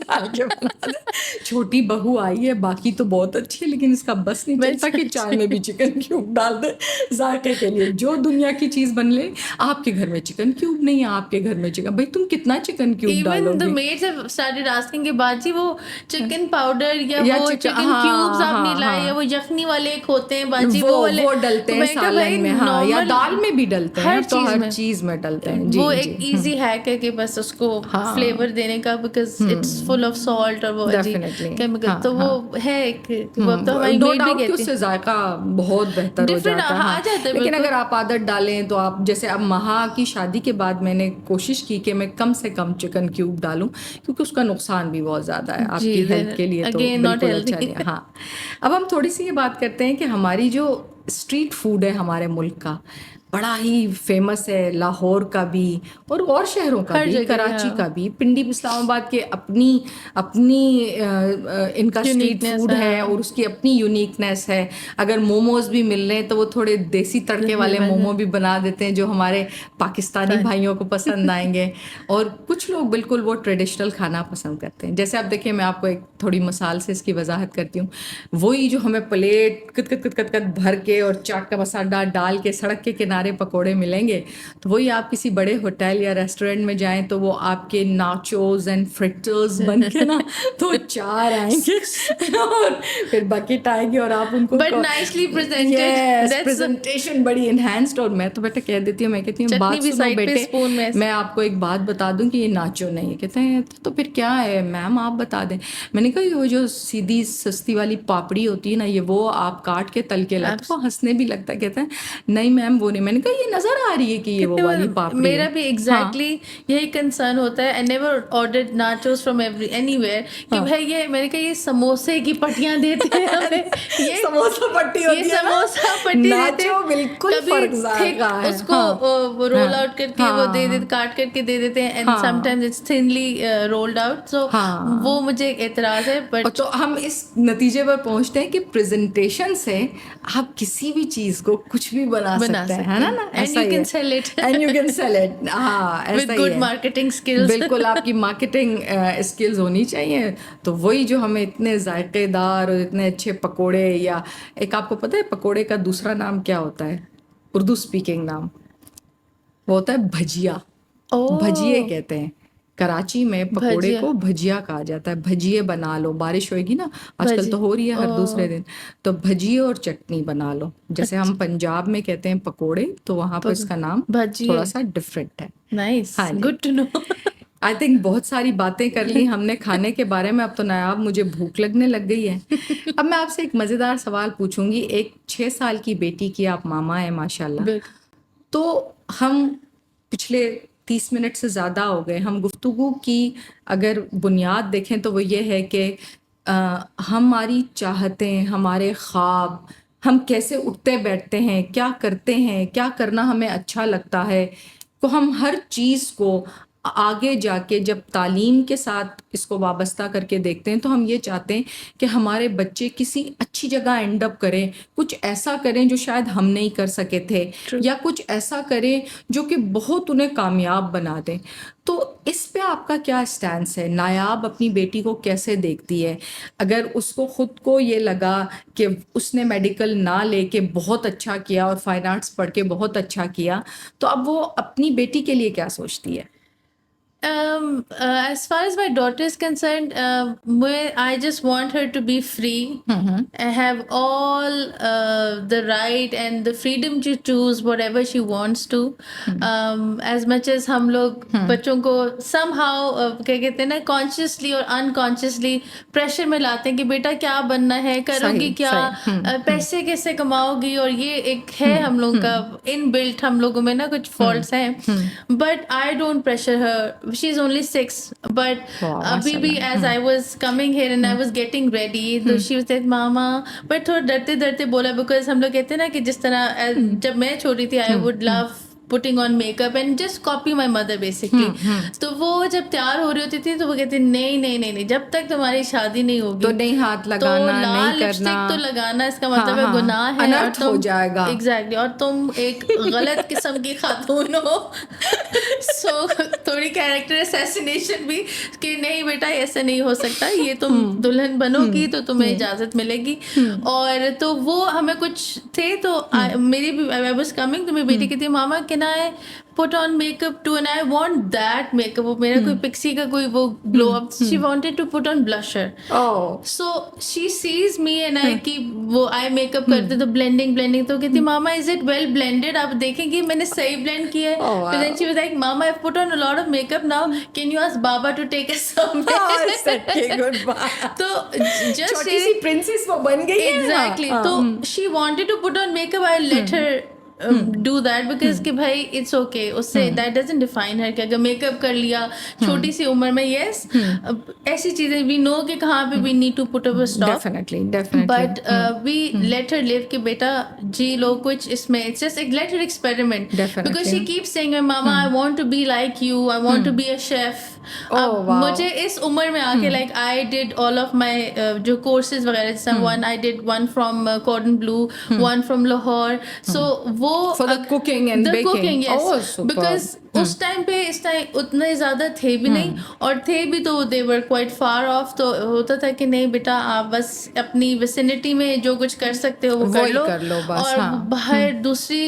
ڈال کے بنا دے. چھوٹی بہو آئی ہے، باقی تو بہت اچھی ہے، لیکن اس کا بس نہیں چلتا کہ چائے میں بھی چکن کیوب ڈال دے ذائقے کے لیے. جو دنیا کی چیز بن لے، آپ کے گھر میں چکن کیوب نہیں ہے، آپ کے گھر میں چکن، بھائی تم کتنا چکن کیوب ڈالو ایون دا گے. میڈز ہیو اسٹارٹڈ آسکنگ کہ باجی وہ چکن پاؤڈر یا وہ چکن کیوبز آپ نہیں لائے، یا وہ یخنی والے ایک ہوتے ہیں باجی وہ والے ڈلتے ہیں سالن میں، ہاں یا دال میں بھی ڈلتے ہیں، تو ہر چیز میں ڈلتے ہیں. وہ ایک ایزی ہیک ہے کہ بس اس کو فلیور دینے کا، because it's full of salt اور وہ کیمیکل. تو وہ ہے وہ تو ہماری میڈ بھی کہتی ہے اس سے ذائقہ بہت بہتر ہو جاتا ہے. لیکن اگر آپ عادت ڈالیں تو آپ جیسے اب مہا کی شادی کے بعد میں نے کوشش کی کہ میں کم سے کم چکن کیوب ڈالوں، کیونکہ اس کا نقصان بھی بہت زیادہ ہے آپ کی ہیلتھ کے لیے، تو بالکل اچھا نہیں. ہاں اب ہم تھوڑی سی یہ بات کرتے ہیں کہ ہماری جو اسٹریٹ فوڈ ہے ہمارے ملک کا، بڑا ہی فیمس ہے، لاہور کا بھی اور شہروں کا بھی، کراچی کا بھی، پنڈی اسلام آباد کے اپنی ان کا اسٹریٹ فوڈ ہے اور اس کی اپنی یونیکنیس ہے. اگر موموز بھی مل رہے ہیں تو وہ تھوڑے دیسی تڑکے والے مومو بھی بنا دیتے ہیں جو ہمارے پاکستانی بھائیوں کو پسند آئیں گے. اور کچھ لوگ بالکل وہ ٹریڈیشنل کھانا پسند کرتے ہیں. جیسے آپ دیکھیں، میں آپ کو ایک تھوڑی مثال سے اس کی وضاحت کرتی ہوں. وہی جو ہمیں پلیٹ کت کت کت کت کت بھر کے اور چاٹ کا مسالہ ڈال کے سڑک کے کنارے پکوڑے ملیں گے، تو وہی آپ کسی بڑے ہوٹل یا ریسٹورینٹ میں جائیں تو وہ آپ کے ناچوز اینڈ فرٹرز بن کے نا تو 4 آئیں گے اور پھر بکٹ آئے گی اور آپ ان کو بٹ نائسلی پریزنٹڈ، پریزنٹیشن بڑی انہینسڈ. اور میں تو بیٹا کہہ دیتی ہوں، میں کہتی ہوں بات سنو بیٹے، میں آپ کو ایک بات بتا دوں کہ یہ ناچو نہیں. کہتے ہیں تو پھر کیا ہے میم آپ بتا دیں. میں نے کہا وہ جو سیدھی سستی والی پاپڑی ہوتی ہے نا، یہ وہ آپ کاٹ کے تل کے لاتے. وہ ہنسنے بھی لگتا ہے، کہتے ہیں نہیں میم وہ نہیں. میں نے کہا یہ نظر آ رہی ہے کہ یہ وہ والی پاپڑی. میرا بھی ایگزیکٹلی یہی کنسرن ہوتا ہے. I never ordered nachos from anywhere کہ بھائی یہ میں نے کہا یہ سموسے کی پٹیاں دیتے ہیں ہمیں، یہ سموسہ پٹی ہوتی ہے، یہ سموسہ پٹی دیتے ہیں، بالکل فرق ذائقہ ہے. اس کو رول آؤٹ کر کے وہ دے دیتے، کاٹ کر کے دے دیتے ہیں، and sometimes it's thinly rolled out. So وہ مجھے ایک اعتراض ہے. بٹ تو ہم اس نتیجے پر پہنچتے ہیں کہ پریزنٹیشن سے آپ کسی بھی چیز کو کچھ بھی بنا سکتے ہیں، ہے نا. And you can sell it, and you can sell it. ہاں ایسا ہی ہے، گڈ مارکیٹنگ اسکلز. بالکل آپ کی مارکیٹنگ اسکلز ہونی چاہیے. تو وہی جو ہمیں اتنے ذائقے دار اور اتنے اچھے پکوڑے، یا ایک آپ کو پتہ ہے پکوڑے کا دوسرا نام کیا ہوتا ہے، اردو اسپیکنگ نام وہ ہوتا ہے بھجیا. بھجیے کہتے ہیں کراچی میں، پکوڑے کو بھجیا کہا جاتا ہے. بھجیے بنا لو، بارش ہوئے گی نا آج کل تو ہو رہی ہے ہر دوسرے دن، تو بھجیے اور چٹنی بنا لو. جیسے ہم پنجاب میں کہتے ہیں پکوڑے، تو وہاں پہ اس کا نام تھوڑا سا ڈفرینٹ ہے. Nice, good to know. I think بہت ساری باتیں کر لی ہم نے کھانے کے بارے میں. اب تو نایاب مجھے بھوک لگنے لگ گئی ہے. اب میں آپ سے ایک مزیدار سوال پوچھوں گی. ایک 6 سال کی بیٹی کی آپ ماما ہیں ماشاء اللہ، تو ہم پچھلے 30 منٹ سے زیادہ ہو گئے، ہم گفتگو کی اگر بنیاد دیکھیں تو وہ یہ ہے کہ ہماری چاہتیں، ہمارے خواب، ہم کیسے اٹھتے بیٹھتے ہیں، کیا کرتے ہیں، کیا کرنا ہمیں اچھا لگتا ہے، تو ہم ہر چیز کو آگے جا کے جب تعلیم کے ساتھ اس کو وابستہ کر کے دیکھتے ہیں تو ہم یہ چاہتے ہیں کہ ہمارے بچے کسی اچھی جگہ اینڈ اپ کریں, کچھ ایسا کریں جو شاید ہم نہیں کر سکے تھے, یا کچھ ایسا کریں جو کہ بہت انہیں کامیاب بنا دیں. تو اس پہ آپ کا کیا اسٹینس ہے؟ نایاب اپنی بیٹی کو کیسے دیکھتی ہے؟ اگر اس کو خود کو یہ لگا کہ اس نے میڈیکل نہ لے کے بہت اچھا کیا اور فائن آرٹس پڑھ کے بہت اچھا کیا, تو اب وہ اپنی بیٹی کے لیے کیا سوچتی ہے؟ As far as my daughter is concerned, I just want her to be free. Have all the right and the freedom to choose whatever she wants to. As much as ہم لوگ بچوں کو somehow کیا کہتے ہیں نا consciously اور unconsciously pressure میں لاتے ہیں کہ بیٹا کیا بننا ہے, کرو گی کیا, پیسے کیسے کماؤ گی, اور یہ ایک ہے ہم لوگ کا ان بلٹ, ہم لوگوں میں نا کچھ فالٹس ہیں. But I don't pressure her. She's only 6, but abhi bhi as I was coming here and I was getting ready, so she was like mama, but تھوڑا ڈرتے ڈرتے بولا, because ہم لوگ کہتے ہیں نا کہ جس طرح جب میں چھوٹی تھی I would love putting on makeup and just copy my mother basically. تو وہ جب تیار ہو رہی ہوتی تھی تو وہ کہتے نہیں نہیں نہیں نہیں, جب تک تمہاری شادی نہیں ہوگی تو نہیں ہاتھ لگانا, نہیں کرنا, لپسٹک تو لگانا اس کا مطلب ہے گناہ ہے, اور انرتھ ہو جائے گا. ایگزیکٹلی, اور تم ایک غلط قسم کی خاتون ہو. سو تھوڑی کیریکٹر اسیسینیشن بھی کہ نہیں بیٹا ایسا نہیں ہو سکتا, یہ تم دلہن بنو گی تو تمہیں اجازت ملے گی. اور تو وہ ہمیں کچھ تھے, تو میری بھی I was coming, تو میری بیٹی کہتی ہے ماما can I put on makeup too, and I want that makeup. وہ میرا کوئی پکسی کا کوئی وہ glow up, she wanted to put on blusher. So she sees me and I keep وہ I makeup کرتے تو blending تو کہتی ماما is it well blended, آپ دیکھیں گے میں نے صحیح blend کیا ہے. But then she was like mama I've put on a lot of makeup now, can you ask Baba to take a survey. تو just چھوٹی سی پرنسس وہ بن گئی ہے. exactly, تو she wanted to put on makeup, I let her do that, because کہ بھائی it's okay, اس سے that doesn't define her, کہ اگر میک اپ کر لیا چھوٹی سی عمر میں, yes ایسی چیزیں we know کہ کہاں پہ we need to put up a stop, definitely but we let her live کہ بیٹا جی لو کچھ اس میں, it's just let her experiment, because she keeps saying mama I want to be like you, I want to be a chef. اب مجھے اس عمر میں آ کے like I did all of my جو courses وغیرہ, one I did one from Cordon Bleu, one from Lahore, so وہ for the cooking and the baking. cooking, yes. Oh, super. Because اس time پہ اس ٹائم اتنے زیادہ تھے بھی نہیں, اور تھے بھی تو they were quite far off, تو ہوتا تھا کہ نہیں بیٹا آپ بس اپنی ویسینٹی میں جو کچھ کر سکتے ہو وہ کر لو, اور باہر دوسری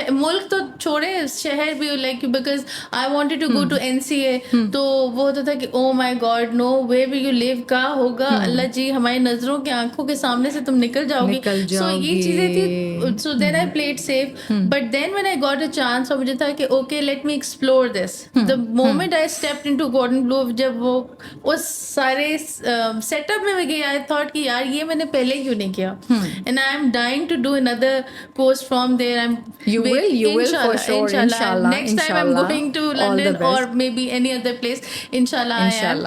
ملک تو چھوڑے شہر بھی, like because I wanted to go to NCA, تو وہ ہوتا تھا کہ oh my god no, where will you live, کہاں ہوگا, اللہ جی ہماری نظروں کی آنکھوں کے سامنے سے تم نکل جاؤ گی. سو یہ چیزیں تھی, so then I played safe, but then when I got a chance, اور مجھے تھا کہ okay let me explore this. The moment I stepped into Cordon Bleu, جب وہ اس سارے سیٹ اپ میں گئی, I thought کہ یار یہ میں نے پہلے کیوں نہیں کیا, and I am dying to do another course from there. You will for sure, inshallah. Next time I'm going to London or maybe any other place, inshallah I am.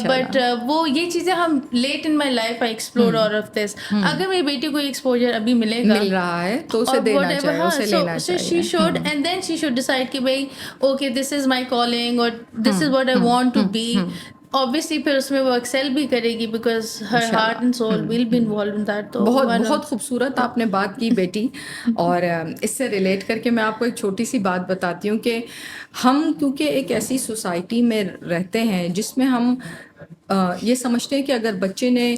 But وہ یہ چیزیں ہم late in my life I explored all of this. اگر میری بیٹی کو exposure ابھی مل رہا ہے تو اسے دینا چاہیے, اسے لینا چاہیے. So she should, and then she should decide کہ بھائی okay this is my calling, or this is what I want to be. Obviously پھر اس میں وہ ایکسل بھی کرے گی, because her heart and soul will be involved in that. تو بہت خوبصورت آپ نے بات کی بیٹی. اور اس سے ریلیٹ کر کے میں آپ کو ایک چھوٹی سی بات بتاتی ہوں کہ ہم کیونکہ ایک ایسی سوسائٹی میں رہتے ہیں جس میں ہم یہ سمجھتے ہیں کہ اگر بچے نے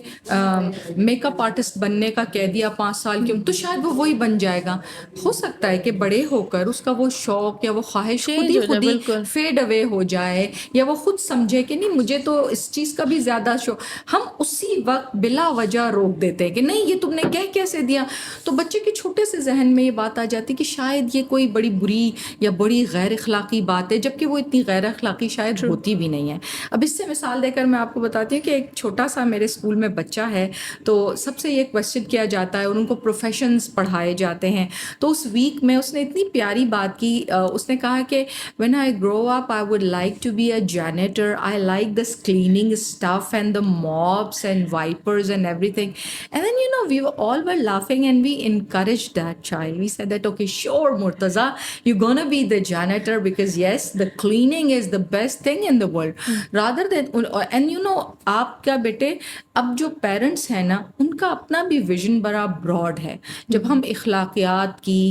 میک اپ آرٹسٹ بننے کا کہہ دیا 5 سال کی عمر, تو شاید وہ وہی بن جائے گا. ہو سکتا ہے کہ بڑے ہو کر اس کا وہ شوق یا وہ خواہش خود ہی فیڈ اوے ہو جائے, یا وہ خود سمجھے کہ نہیں مجھے تو اس چیز کا بھی زیادہ شوق. ہم اسی وقت بلا وجہ روک دیتے ہیں کہ نہیں یہ تم نے کہہ کیسے دیا. تو بچے کے چھوٹے سے ذہن میں یہ بات آ جاتی کہ شاید یہ کوئی بڑی بری یا بڑی غیر اخلاقی بات ہے, جبکہ وہ اتنی غیر اخلاقی شاید ہوتی بھی نہیں ہے. اب اس سے مثال دے کر میں آپ کو کو بتاتی ہوں کہ ایک چھوٹا سا میرے اسکول میں بچہ ہے, تو سب سے یہ کویسچن کیا جاتا ہے اور ان کو پروفیشنز پڑھائے جاتے ہیں. تو اس ویک میں اس نے اتنی پیاری بات کی, اس نے کہا کہ when I grow up I would like to be a janitor. I like this cleaning stuff and the mops and wipers and everything. And then we were laughing and we encouraged that child. We said that, okay, sure Murtaza, you're gonna be the janitor because yes, the cleaning is the best thing in the world. Rather than, and آپ کیا بیٹے, اب جو parents ہیں نا ان کا اپنا بھی ویژن بڑا براڈ ہے. جب ہم اخلاقیات کی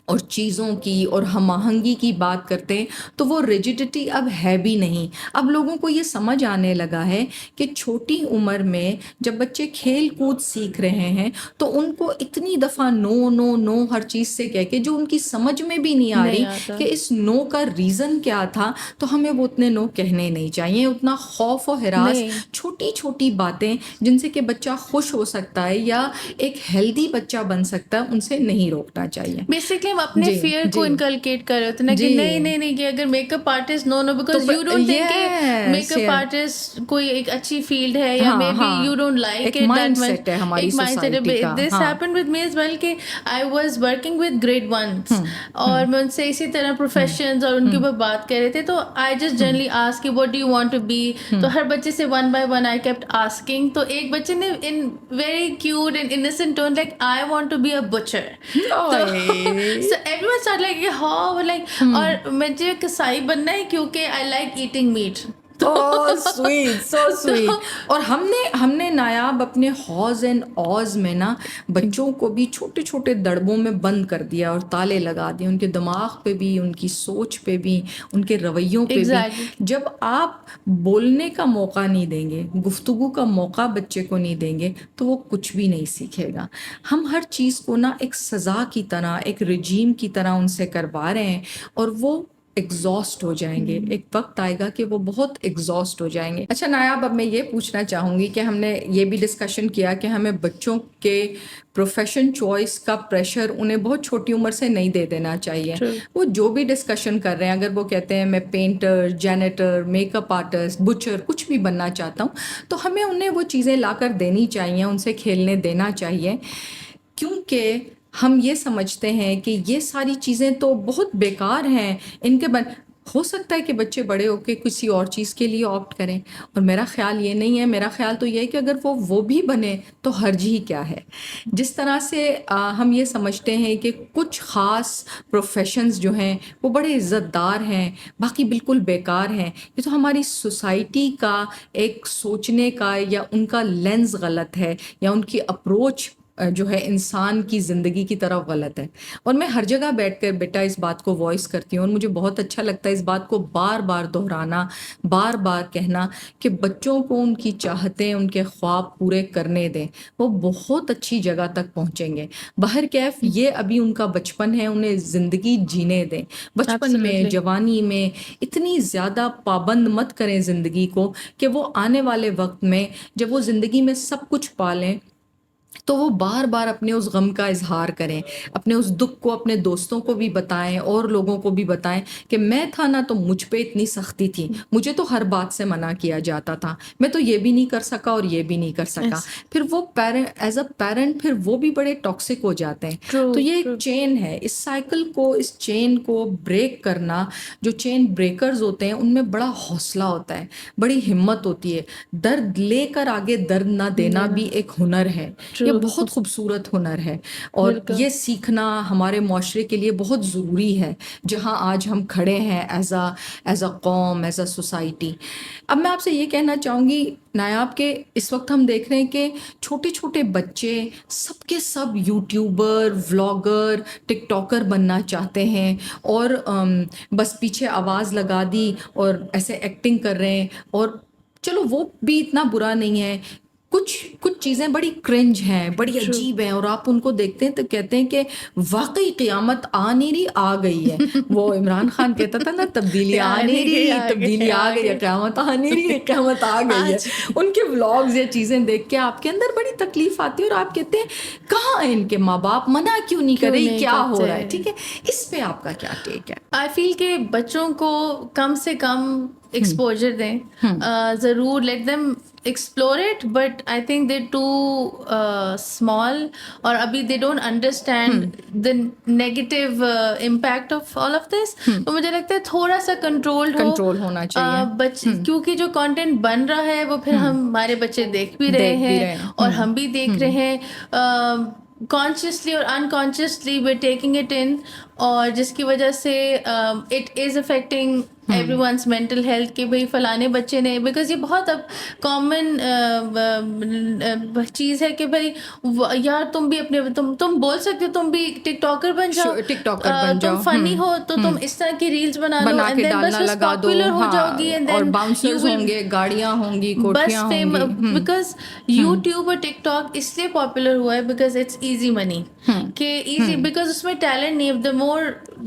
اور چیزوں کی اور ہم آہنگی کی بات کرتے ہیں تو وہ ریجڈٹی اب ہے بھی نہیں. اب لوگوں کو یہ سمجھ آنے لگا ہے کہ چھوٹی عمر میں جب بچے کھیل کود سیکھ رہے ہیں تو ان کو اتنی دفعہ نو نو نو ہر چیز سے کہہ کے جو ان کی سمجھ میں بھی نہیں آ رہی کہ اس نو کا ریزن کیا تھا, تو ہمیں وہ اتنے نو کہنے نہیں چاہیے. اتنا خوف و ہراس, چھوٹی چھوٹی باتیں جن سے کہ بچہ خوش ہو سکتا ہے یا ایک ہیلدی بچہ بن سکتا ہے, ان سے نہیں روکنا چاہیے. بیسکلی ہم اپنے فیئر کو انکلکیٹ کر رہے ہوتے ہیں کہ نہیں کہ اگر makeup artist no because you don't think کہ میک اپ آرٹسٹ کوئی ایک اچھی فیلڈ ہے یا maybe you don't like it that much. ایک مائنڈ سیٹ ہے. This happen with me as well کہ I was working with grade ones اور میں ان سے اسی طرح پروفیشنز اور ان کے اوپر بات کر رہے تھے. تو آئی جسٹ جنرلی آسک کہ what do you want to be. تو ہر بچے سے one by one I kept asking. تو ایک بچے نے in very cute and innocent tone like I want to be a butcher. So everyone started like, how, like, اور مجھے کسائی بننا ہے کیونکہ I like eating meat. Oh, sweet, so sweet. اور ہم نے نایاب اپنے حوض اینڈ اوز میں نا بچوں کو بھی چھوٹے چھوٹے دڑبوں میں بند کر دیا اور تالے لگا دیے, ان کے دماغ پہ بھی, ان کی سوچ پہ بھی, ان کے رویوں پہ بھی. جب آپ بولنے کا موقع نہیں دیں گے, گفتگو کا موقع بچے کو نہیں دیں گے, تو وہ کچھ بھی نہیں سیکھے گا. ہم ہر چیز کو نا ایک سزا کی طرح, ایک رجیم کی طرح ان سے کروا رہے ہیں اور وہ ایگزاسٹ ہو جائیں گے. ایک وقت آئے گا کہ وہ بہت ایگزاسٹ ہو جائیں گے. اچھا نایاب, اب میں یہ پوچھنا چاہوں گی کہ ہم نے یہ بھی ڈسکشن کیا کہ ہمیں بچوں کے پروفیشن چوائس کا پریشر انہیں بہت چھوٹی عمر سے نہیں دے دینا چاہیے. وہ جو بھی ڈسکشن کر رہے ہیں, اگر وہ کہتے ہیں میں painter, janitor, make up artist, Butcher, کچھ بھی بننا چاہتا ہوں, تو ہمیں انہیں وہ چیزیں لا کر دینی چاہیے, ان سے کھیلنے دینا چاہیے. کیونکہ ہم یہ سمجھتے ہیں کہ یہ ساری چیزیں تو بہت بیکار ہیں, ان کے ہو سکتا ہے کہ بچے بڑے ہو کے کسی اور چیز کے لیے آپٹ کریں. اور میرا خیال یہ نہیں ہے, میرا خیال تو یہ ہے کہ اگر وہ بھی بنے تو حرج ہی کیا ہے. جس طرح سے ہم یہ سمجھتے ہیں کہ کچھ خاص پروفیشنز جو ہیں وہ بڑے عزت دار ہیں, باقی بالکل بیکار ہیں, یہ تو ہماری سوسائٹی کا ایک سوچنے کا یا ان کا لینز غلط ہے, یا ان کی اپروچ جو ہے انسان کی زندگی کی طرف غلط ہے. اور میں ہر جگہ بیٹھ کر بیٹا اس بات کو وائس کرتی ہوں, اور مجھے بہت اچھا لگتا ہے اس بات کو بار بار دہرانا, بار بار کہنا کہ بچوں کو ان کی چاہتیں, ان کے خواب پورے کرنے دیں, وہ بہت اچھی جگہ تک پہنچیں گے. بہرکیف یہ ابھی ان کا بچپن ہے, انہیں زندگی جینے دیں. بچپن میں, جوانی میں اتنی زیادہ پابند مت کریں زندگی کو کہ وہ آنے والے وقت میں جب وہ زندگی میں سب کچھ پالیں تو وہ بار بار اپنے اس غم کا اظہار کریں, اپنے اس دکھ کو اپنے دوستوں کو بھی بتائیں اور لوگوں کو بھی بتائیں کہ میں تھا نا تو مجھ پہ اتنی سختی تھی, مجھے تو ہر بات سے منع کیا جاتا تھا, میں تو یہ بھی نہیں کر سکا اور یہ بھی نہیں کر سکا. پھر وہ ایز اے پیرنٹ پھر وہ بھی بڑے ٹاکسک ہو جاتے ہیں. تو یہ ایک چین ہے, اس سائیکل کو, اس چین کو بریک کرنا, جو چین بریکرز ہوتے ہیں ان میں بڑا حوصلہ ہوتا ہے, بڑی ہمت ہوتی ہے. درد لے کر آگے درد نہ دینا بھی ایک ہنر ہے, یہ بہت خوبصورت ہنر ہے, اور یہ سیکھنا ہمارے معاشرے کے لیے بہت ضروری ہے جہاں آج ہم کھڑے ہیں ایز اے قوم, ایز اے سوسائٹی. اب میں آپ سے یہ کہنا چاہوں گی نایاب کہ اس وقت ہم دیکھ رہے ہیں کہ چھوٹے چھوٹے بچے سب کے سب یوٹیوبر, ولاگر, ٹک ٹاکر بننا چاہتے ہیں, اور بس پیچھے آواز لگا دی اور ایسے ایکٹنگ کر رہے ہیں. اور چلو وہ بھی اتنا برا نہیں ہے, کچھ چیزیں بڑی کرنج ہیں, بڑی عجیب ہیں, اور آپ ان کو دیکھتے ہیں تو کہتے ہیں کہ واقعی قیامت آ نہیں رہی, آ گئی ہے. وہ عمران خان کہتا تھا نا, تبدیلی آ نہیں رہی, تبدیلی آ گئی ہے, قیامت آ نہیں رہی, قیامت آ گئی ہے. ان کے ولاگز یا چیزیں دیکھ کے آپ کے اندر بڑی تکلیف آتی ہے, اور آپ کہتے ہیں کہاں ہیں ان کے ماں باپ, منع کیوں نہیں کر رہی, کیا ہو رہا ہے. ٹھیک ہے, اس پہ آپ کا کیا ٹیک ہے؟ آئی فیل کہ بچوں کو کم سے کم ایکسپوجر دیں, ضرور let them explore it, but I think they too small, اور ابھی they don't understand the negative impact of all of this. تو مجھے لگتا ہے تھوڑا سا کنٹرول ہونا چاہیے. بچے, کیونکہ جو کانٹینٹ بن رہا ہے وہ پھر ہمارے بچے دیکھ بھی رہے ہیں اور ہم بھی دیکھ رہے ہیں, کانشیسلی اور unconsciously we taking it in, اور جس کی وجہ سے it is affecting every one's mental health کہ بھائی فلانے بچے نے, بیکاز یہ بہت اب کامن چیز ہے کہ بھائی یار تم بھی اپنے تم بول سکتے ہو تم بھی ٹک ٹاکر بن جاؤ, تم فنی ہو تو تم اس طرح کی ریلز بنا لو, کے ڈالنا لگا دو, پاپولر ہو جاؤ گی, اینڈ اور دین باؤنسرز ہوں گے, گاڑیاں ہوں گی, کوٹھیاں ہوں گی. بیکاز یوٹیوب اور ٹک ٹاک اس لیے پاپولر ہوا ہے بیکاز اٹس ایزی منی, کہ ایزی بیکاز اس میں ٹیلنٹ نہیں ہے. The more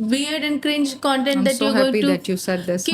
weird and cringe content that you going to, that you said this.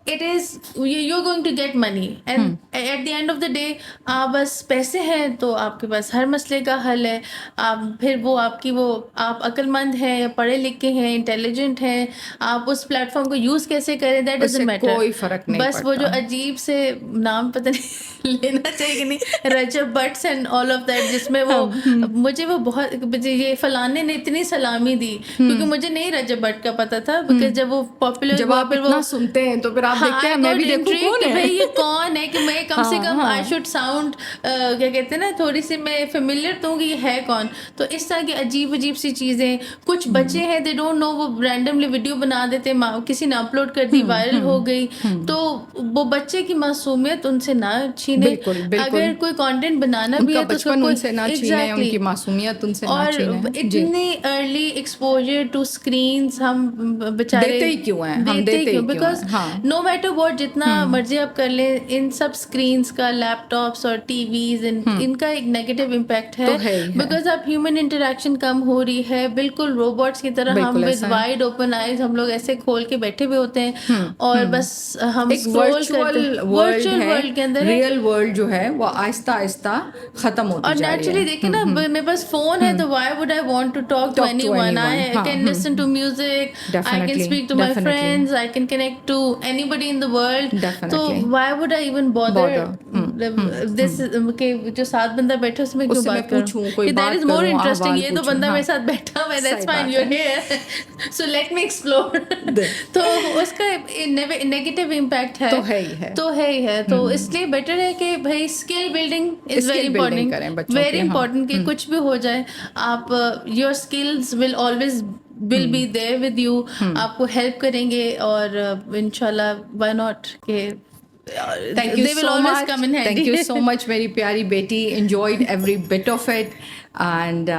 it is you're going to get money, and at the end of the day آپ بس پیسے ہیں تو آپ کے پاس ہر مسئلے کا حل ہے. آپ پھر وہ آپ کی وہ آپ عقل مند ہیں یا پڑھے لکھے ہیں, انٹیلیجنٹ ہیں, آپ اس پلیٹ فارم کو یوز کیسے کریں دیٹ ڈزنٹ میٹر, کوئی فرق نہیں بس وہ جو عجیب سے نام پتہ نہیں لینا چاہیے کہ نہیں, Rajab Butts and all of that, جس میں وہ مجھے وہ بہت یہ فلانے نے اتنی سلامی دی, کیونکہ مجھے نہیں رجب بٹ کا پتہ تھا, بیکاز جب وہ پاپولر جب آپ اتنا سنتے ہیں تو پھر آپ دیکھتے ہیں میں بھی دیکھوں کون ہے بھائی, یہ کون ہے, کہ میں کم سے کم آئی شوڈ ساؤنڈ کیا کہتے ہیں نا, تھوڑی سی میں فیملیئر تو ہوں کہ یہ ہے کون. تو اس طرح کی عجیب عجیب سی چیزیں, کچھ بچے ہیں دے ڈونٹ نو, وہ رینڈملی ویڈیو بنا دیتے, کسی نے اپلوڈ کر دی, وائرل ہو گئی, تو وہ بچے کی معصومیت ان سے نہ چھینے. اگر کوئی کانٹینٹ بنانا بھی ہے تو اس کو ان کی معصومیت ان سے نہ چھینے. اور اتنی ارلی ایکسپوجر ٹو اسکرینس ہم بیچارے دیتے ہی کیوں ہیں, ہم دیتے ہی کیوں, بیکاز نو میٹر واٹ جتنا مرضی آپ کر لیں, ان سب اسکرینس کا, لیپ ٹاپس اور ٹی ویز, ان کا ایک نیگیٹو امپیکٹ ہے, بیکاز اب ہیومن انٹریکشن کم ہو رہی ہے, بالکل روبوٹس کی طرح ہم ود وائڈ اوپن آئیز ہم لوگ ایسے کھول کے بیٹھے ہوئے ہوتے ہیں, اور بس ہم ورچوئل ورلڈ کے اندر ریئل ورلڈ جو ہے وہ آہستہ آہستہ ختم ہوتی جا رہی ہے. اور نیچرلی دیکھیں نا, میرے پاس فون ہے تو why would I want to talk to anyone, I can listen to music, I can speak to my friends, I can connect to anybody in the world, تو why would I even bother this, کہ جو ساتھ بندہ بیٹھا اس میں کیوں بات کروں, کہ دیٹ از مور انٹرسٹنگ, یہ تو بندہ میرے ساتھ بیٹھا ہوا ہے, that's fine, you are here, so let me explore. تو اس کا نیگیٹو امپیکٹ ہے تو ہے ہی ہے. تو اس لیے بیٹر ہے کہ بھائی skill building is very important, very important, کہ کچھ بھی ہو جائے آپ your skills will always will be there with you, آپ کو ہیلپ کریں گے, اور انشاءاللہ why not, کہ thank you so much, thank you so much میری پیاری بیٹی, enjoyed every bit of it and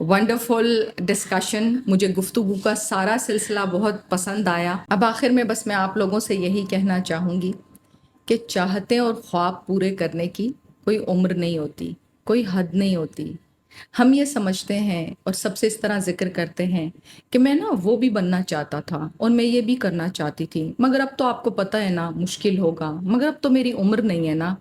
wonderful discussion. مجھے گفتگو کا سارا سلسلہ بہت پسند آیا. اب آخر میں بس میں آپ لوگوں سے یہی کہنا چاہوں گی کہ چاہتے اور خواب پورے کرنے کی کوئی عمر نہیں ہوتی, کوئی حد نہیں ہوتی. ہم یہ سمجھتے ہیں اور سب سے اس طرح ذکر کرتے ہیں کہ میں نا وہ بھی بننا چاہتا تھا اور میں یہ بھی کرنا چاہتی تھی, مگر اب تو آپ کو پتہ ہے نا مشکل ہوگا, مگر اب تو میری عمر نہیں ہے نا.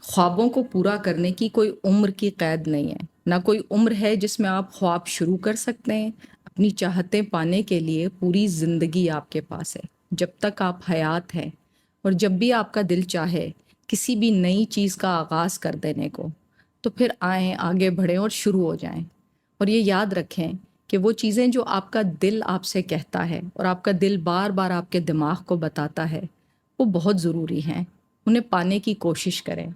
خوابوں کو پورا کرنے کی کوئی عمر کی قید نہیں ہے, نہ کوئی عمر ہے جس میں آپ خواب شروع کر سکتے ہیں. اپنی چاہتیں پانے کے لیے پوری زندگی آپ کے پاس ہے, جب تک آپ حیات ہیں, اور جب بھی آپ کا دل چاہے کسی بھی نئی چیز کا آغاز کر دینے کو, تو پھر آئیں, آگے بڑھیں اور شروع ہو جائیں. اور یہ یاد رکھیں کہ وہ چیزیں جو آپ کا دل آپ سے کہتا ہے اور آپ کا دل بار بار آپ کے دماغ کو بتاتا ہے, وہ بہت ضروری ہیں. انہیں پانے کی کوشش کریں,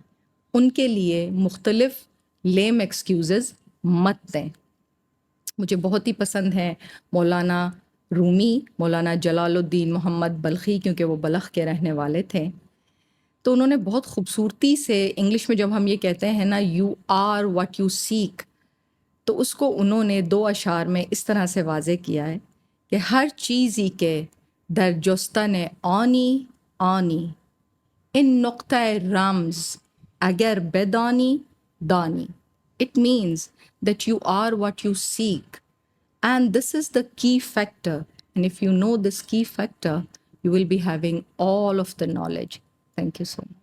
ان کے لیے مختلف لیم ایکسکیوزز مت دیں. مجھے بہت ہی پسند ہے مولانا رومی, مولانا جلال الدین محمد بلخی, کیونکہ وہ بلخ کے رہنے والے تھے. تو انہوں نے بہت خوبصورتی سے انگلش میں جب ہم یہ کہتے ہیں نا you are what you seek, تو اس کو انہوں نے 2 اشعار میں اس طرح سے واضح کیا ہے کہ ہر چیزی کے در جستن آنی آنی, ان نقطۂ رمز اگر بدانی دانی. It means that you are what you seek, and this is the key factor, and if you know this key factor you will be having all of the knowledge. Thank you so much.